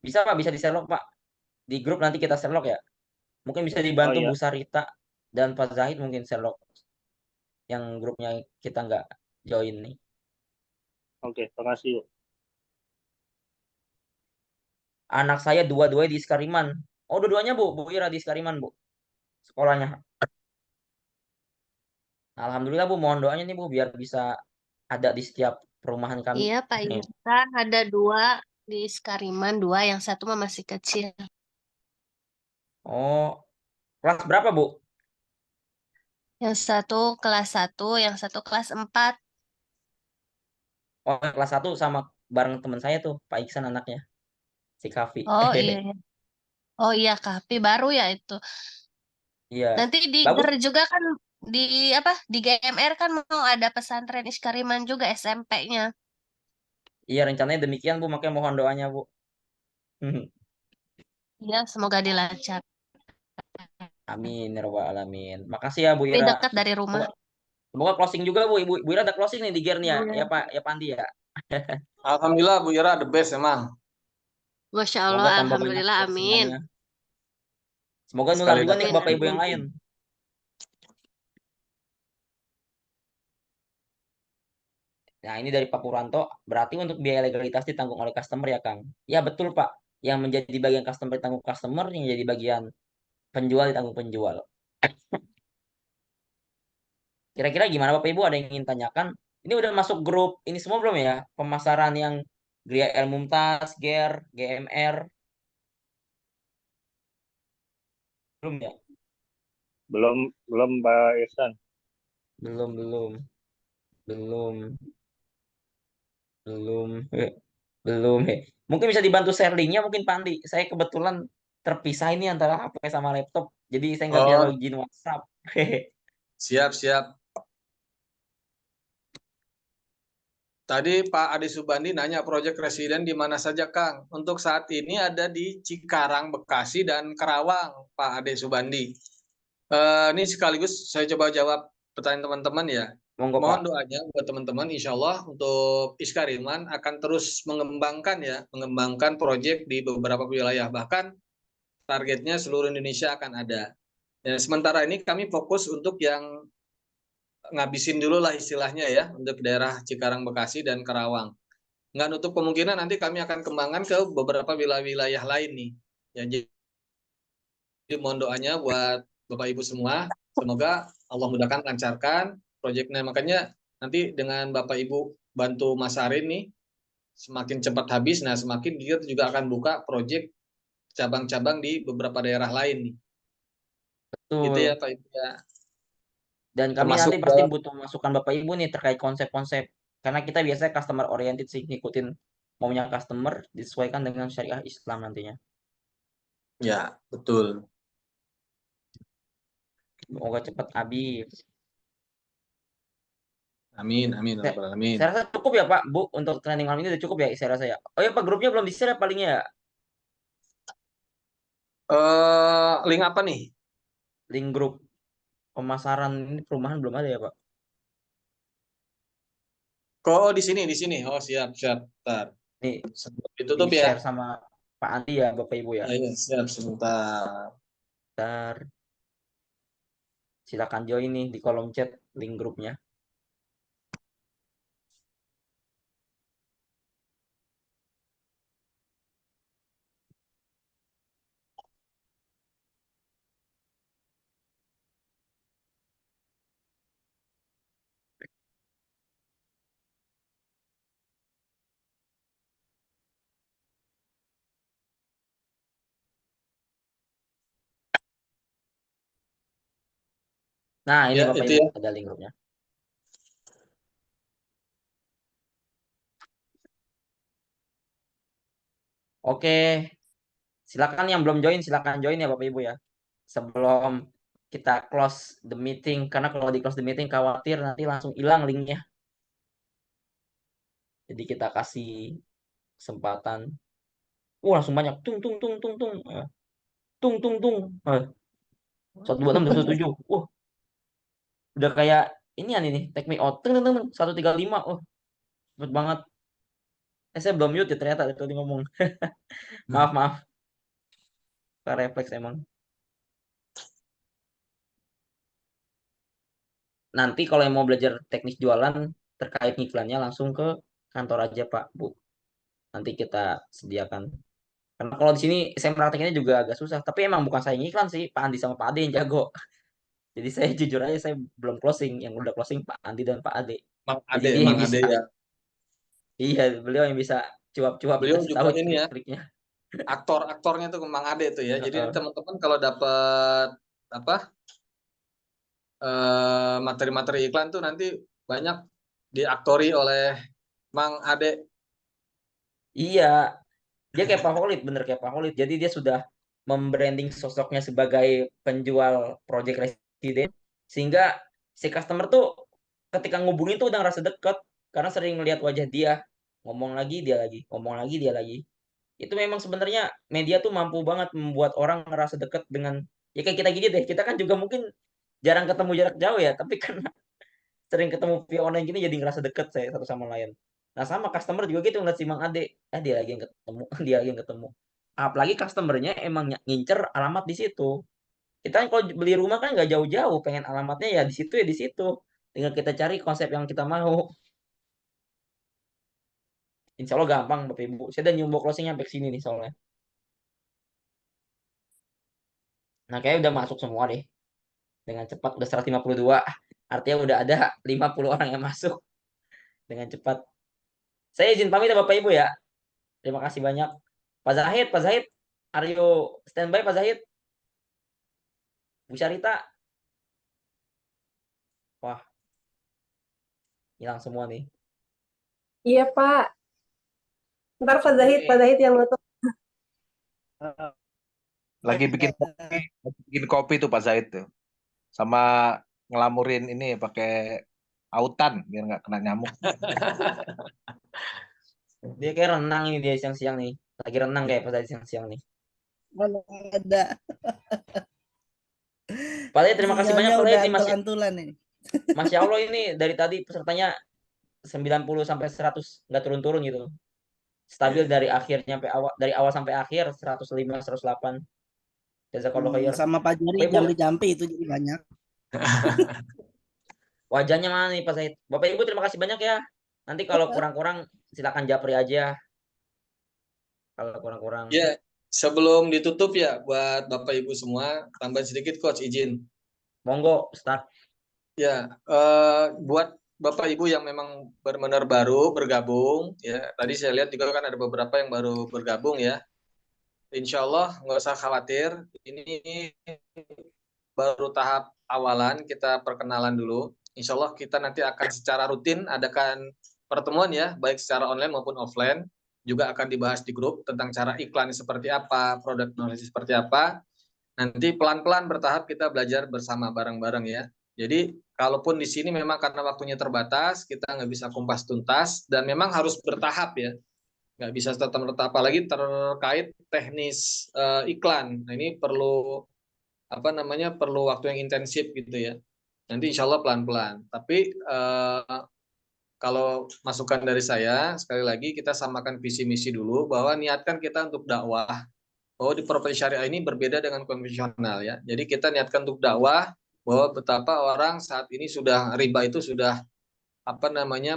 bisa Pak, bisa di Sherlock Pak. Di grup nanti kita Sherlock ya. Mungkin bisa Oh dibantu iya, Bu Sarita dan Pak Zahid mungkin Sherlock yang grupnya kita nggak join nih. oke, makasih. Anak saya dua-dua di Iskariman. Oh, dua-duanya Bu, Bu Ira di Iskariman Bu. Sekolahnya. Alhamdulillah Bu, mohon doanya nih Bu biar bisa ada di setiap perumahan kami. Iya, Pak Irsan ada 2 di Skariman, 2 yang satu mah masih kecil. Oh, kelas berapa Bu? Yang satu kelas 1, yang satu kelas 4. Oh, kelas 1 sama bareng teman saya tuh, Pak Iksan anaknya, si Kavi. Oh iya. Oh iya, Kapi baru ya itu. Iya. Nanti di Bagus. GER juga kan di apa? Di GMR kan mau ada pesantren Iskariman juga SMP-nya. Iya, rencananya demikian Bu, makanya mohon doanya Bu. Iya, semoga dilancar. Amin ya rabbal alamin. Makasih ya Bu Tapi Ira. dekat dari rumah. Semoga closing juga Bu. Bu Ira ada closing nih di Gear nih ya. Iya. Ya Pak, ya Pandi ya. Alhamdulillah Bu Ira the best emang. Masya Semoga Allah, tambah banyak alhamdulillah, amin. closingannya. Semoga nular Sekali juga nih ke Amin, Bapak Ibu yang amin. lain. Nah, ini dari Pak Puranto, berarti untuk biaya legalitas ditanggung oleh customer ya, Kang? Ya, betul, Pak. Yang menjadi bagian customer ditanggung customer, yang jadi bagian penjual ditanggung penjual. Kira-kira gimana Bapak Ibu? Ada yang ingin tanyakan? Ini udah masuk grup ini semua belum ya? Pemasaran yang Gria El Mumtaz, GER, GMR? Belum ya? Belum Pak Irsan. Belum, belum. Belum. Belum. Belum. Mungkin bisa dibantu share linknya mungkin Pak Andi. Saya kebetulan terpisah ini antara HP sama laptop. Jadi saya nggak bisa Oh, login WhatsApp. siap. Tadi Pak Ade Subandi nanya proyek residen di mana saja, Kang? Untuk saat ini ada di Cikarang, Bekasi, dan Karawang, Pak Ade Subandi. Ini sekaligus saya coba jawab pertanyaan teman-teman ya. Monggo, Mohon Pak. doanya buat teman-teman, insya Allah untuk Iskariman akan terus mengembangkan proyek di beberapa wilayah. Bahkan targetnya seluruh Indonesia akan ada. Ya, sementara ini kami fokus untuk yang ngabisin dulu lah istilahnya ya, untuk daerah Cikarang, Bekasi, dan Karawang. Nggak nutup kemungkinan nanti kami akan kembangkan ke beberapa wilayah-wilayah lain nih. Ya, jadi mohon doanya buat Bapak Ibu semua, semoga Allah mudahkan, lancarkan proyeknya. Makanya nanti dengan Bapak Ibu bantu Mas Arin nih, semakin cepat habis, nah semakin kita juga akan buka proyek cabang-cabang di beberapa daerah lain nih. Gitu ya Betul. Pak Ibu ya. Dan kami Termasuk nanti pasti butuh masukan Bapak Ibu nih terkait konsep-konsep. Karena kita biasanya customer oriented sih, ngikutin maunya customer disesuaikan dengan syariah Islam nantinya. ya, betul. Semoga cepat habis. Amin, amin, Saya, rabbal alamin. saya rasa cukup ya Pak, Bu, untuk training malam ini udah cukup ya saya rasa ya. Oh ya Pak, grupnya belum di-share ya palingnya ya? Link apa nih? Link grup pemasaran ini perumahan belum ada ya Pak? Oh, di sini, di sini. Oh, siap, siap. Bentar. Nih, Ditutup ya. di-share sama Pak Andi ya Bapak Ibu ya. Ya, siap, sebentar. Bentar. Silakan join nih di kolom chat link grupnya. Nah, ini Ya, Bapak itu Ibu ya. ada link grupnya. Oke, silakan yang belum join silakan join ya Bapak Ibu ya. Sebelum kita close the meeting, karena kalau di close the meeting khawatir nanti langsung hilang linknya. Jadi kita kasih kesempatan. Langsung banyak. Tung tung tung tung tung. Tung tung tung. 126 217. Udah kayak ini nih, take me out. Tung tung tung 135. Cepet banget. Saya belum mute ya ternyata tadi ngomong. Maaf, maaf. Refleks emang. Nanti kalau yang mau belajar teknis jualan terkait iklannya langsung ke kantor aja Pak, Bu. Nanti kita sediakan. Karena kalau di sini saya praktekinnya juga agak susah. Tapi emang bukan saya yang iklan sih, Pak Andi sama Pak Ade yang jago. Jadi saya jujur aja saya belum closing. Yang udah closing Pak Andi dan Pak Ade. Mang Jadi Ade, dia yang Mang bisa. Ade ya. Iya, beliau yang bisa cuap-cuap Beliau dikasih tahu juga ini ya. trik-triknya. Aktor-aktornya tuh Mang Ade tuh ya. Jadi teman-teman kalau dapat apa materi-materi iklan tuh nanti banyak diaktori oleh Mang Ade. Iya, dia kayak Pak Holid, bener kayak Pak Holid. Jadi dia sudah membranding sosoknya sebagai penjual project residen, sehingga si customer tuh ketika ngubungin tuh udah ngerasa deket, karena sering ngelihat wajah dia, ngomong lagi dia lagi, ngomong lagi dia lagi. Itu memang sebenarnya media tuh mampu banget membuat orang ngerasa deket dengan, ya kayak kita gini deh, kita kan juga mungkin jarang ketemu jarak jauh ya, tapi karena sering ketemu via online gini jadi ngerasa deket saya satu sama lain. Nah sama customer juga gitu ngeliat si Mang Ade, dia lagi yang ketemu, dia lagi yang ketemu. Apalagi customernya emang ngincer alamat di situ. Kita kan kalau beli rumah kan nggak jauh-jauh, pengen alamatnya ya di situ ya di situ. Tinggal kita cari konsep yang kita mau. Insya Allah gampang Bapak Ibu. Saya udah nyumbuk closing sampai sini nih soalnya. Nah kayaknya udah masuk semua deh. Dengan cepat udah 152. Artinya udah ada 50 orang yang masuk dengan cepat. Saya izin pamit ya Bapak Ibu ya. Terima kasih banyak. Pak Zahid, are you standby Pak Zahid? Bu Syarita? Wah, hilang semua nih. Iya Pak. Ntar Pak Zahid yang nutup. Lagi bikin kopi tuh Pak Zaid tuh. Sama ngelamurin ini pakai autan biar nggak kena nyamuk. Dia kayak renang ini dia siang-siang nih. Lagi renang kayak pas siang-siang nih. Mana ada. Pak Zahid, terima kasih banyak Pak Zahid nih antulan nih. Masya Allah ini dari tadi pesertanya 90 sampai 100 nggak turun-turun gitu. Stabil dari akhir sampai awal, dari awal sampai akhir 105 108. Jazakallah khair. Sama Pak Juri Bapak Ibu, jampi-jampi itu jadi banyak. wajahnya mana nih Pak Said? Bapak Ibu terima kasih banyak ya. Nanti kalau kurang-kurang silakan japri aja. Kalau kurang-kurang. Ya, sebelum ditutup ya buat Bapak Ibu semua, tambahan sedikit Coach izin. Monggo, start. Ya, buat Bapak Ibu yang memang benar-benar baru bergabung, ya tadi saya lihat juga kan ada beberapa yang baru bergabung ya. Insya Allah nggak usah khawatir, ini baru tahap awalan, kita perkenalan dulu. Insya Allah kita nanti akan secara rutin adakan pertemuan ya, baik secara online maupun offline. Juga akan dibahas di grup tentang cara iklan seperti apa, produk knowledge seperti apa. Nanti pelan-pelan bertahap kita belajar bersama bareng-bareng ya. Jadi kalaupun di sini memang karena waktunya terbatas, kita nggak bisa kumpas tuntas dan memang harus bertahap ya. Nggak bisa serta-merta, apalagi terkait teknis iklan. Nah ini perlu perlu waktu yang intensif gitu ya. Nanti insya Allah pelan-pelan. Tapi kalau masukan dari saya, sekali lagi kita samakan visi misi dulu bahwa niatkan kita untuk dakwah. Bahwa di properti syariah ini berbeda dengan konvensional ya. Jadi kita niatkan untuk dakwah bahwa betapa orang saat ini sudah riba itu sudah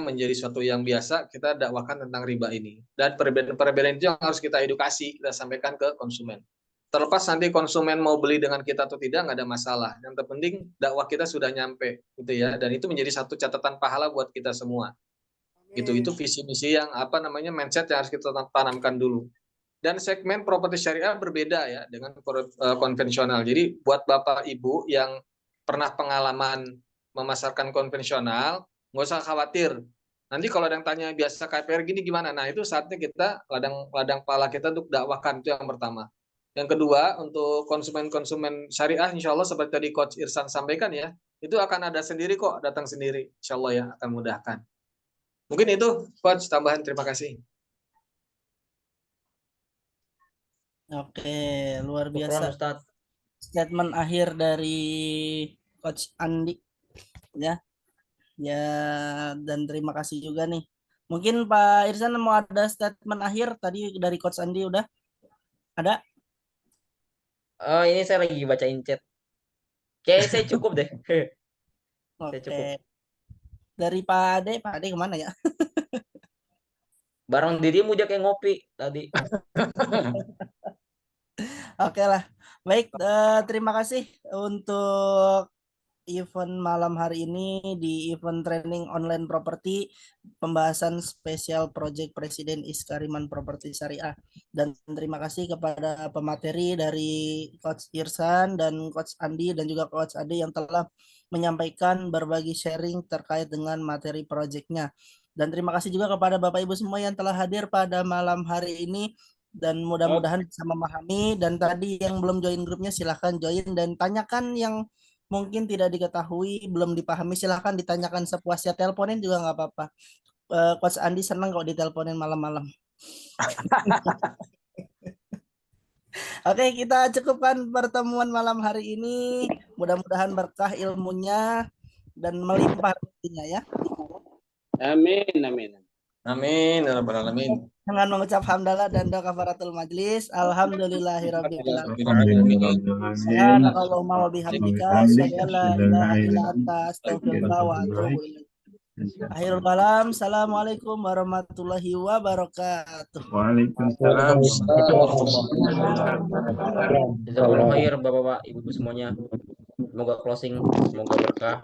menjadi suatu yang biasa, kita dakwahkan tentang riba ini. Dan perbedaan-perbedaan itu yang harus kita edukasi, kita sampaikan ke konsumen. Terlepas nanti konsumen mau beli dengan kita atau tidak, nggak ada masalah. Yang terpenting dakwah kita sudah nyampe, gitu ya. Dan itu menjadi satu catatan pahala buat kita semua. Gitu, itu visi misi yang mindset yang harus kita tanamkan dulu. Dan segmen properti syariah berbeda ya dengan konvensional. Jadi buat Bapak Ibu yang pernah pengalaman memasarkan konvensional, nggak usah khawatir. Nanti kalau ada yang tanya biasa KPR gini gimana? Nah itu saatnya kita ladang pala kita untuk dakwahkan, itu yang pertama. Yang kedua, untuk konsumen-konsumen syariah, insya Allah seperti tadi Coach Irsan sampaikan ya, itu akan ada sendiri kok, datang sendiri. Insya Allah ya, akan mudahkan. Mungkin itu, Coach, tambahan. Terima kasih. Oke, luar biasa. Ustaz. Statement akhir dari Coach Andi. Ya, dan terima kasih juga nih. Mungkin Pak Irsan mau ada statement akhir tadi dari Coach Andi udah? Ada? Oh, ini saya lagi bacain chat. Kayaknya saya cukup deh. Saya cukup. Oke. Dari Pak Ade kemana ya? Bareng dirimu dia kayak ngopi tadi. Oke lah. Baik, terima kasih untuk event malam hari ini di event training online properti, pembahasan spesial project Presiden Iskariman Properti Syariah. Dan terima kasih kepada pemateri dari Coach Irsan dan Coach Andi dan juga Coach Ade yang telah menyampaikan berbagi sharing terkait dengan materi projectnya. Dan terima kasih juga kepada Bapak Ibu semua yang telah hadir pada malam hari ini. Dan mudah-mudahan bisa memahami. Dan tadi yang belum join grupnya silahkan join dan tanyakan yang mungkin tidak diketahui, belum dipahami, silahkan ditanyakan sepuasnya. Teleponin juga nggak apa-apa. Coach Andi senang kok diteleponin malam-malam. Oke, kita cukupkan pertemuan malam hari ini. Mudah-mudahan berkah ilmunya dan melimpah rezekinya ya. Amin, amin. Amin, ya rabbal alamin. Dengan mengucap hamdalah dan doa kafaratul majlis. Alhamdulillahirabbil alamin. Subhanallahumma wa bihamdika asyhadu an la ilaha illa anta astaghfiruka wa atubu ilaik. Akhirul kalam. Assalamualaikum warahmatullahi wabarakatuh. Waalaikumsalam. Jazakallahu khair Bapak-bapak, Ibu semuanya. Semoga closing, semoga berkah.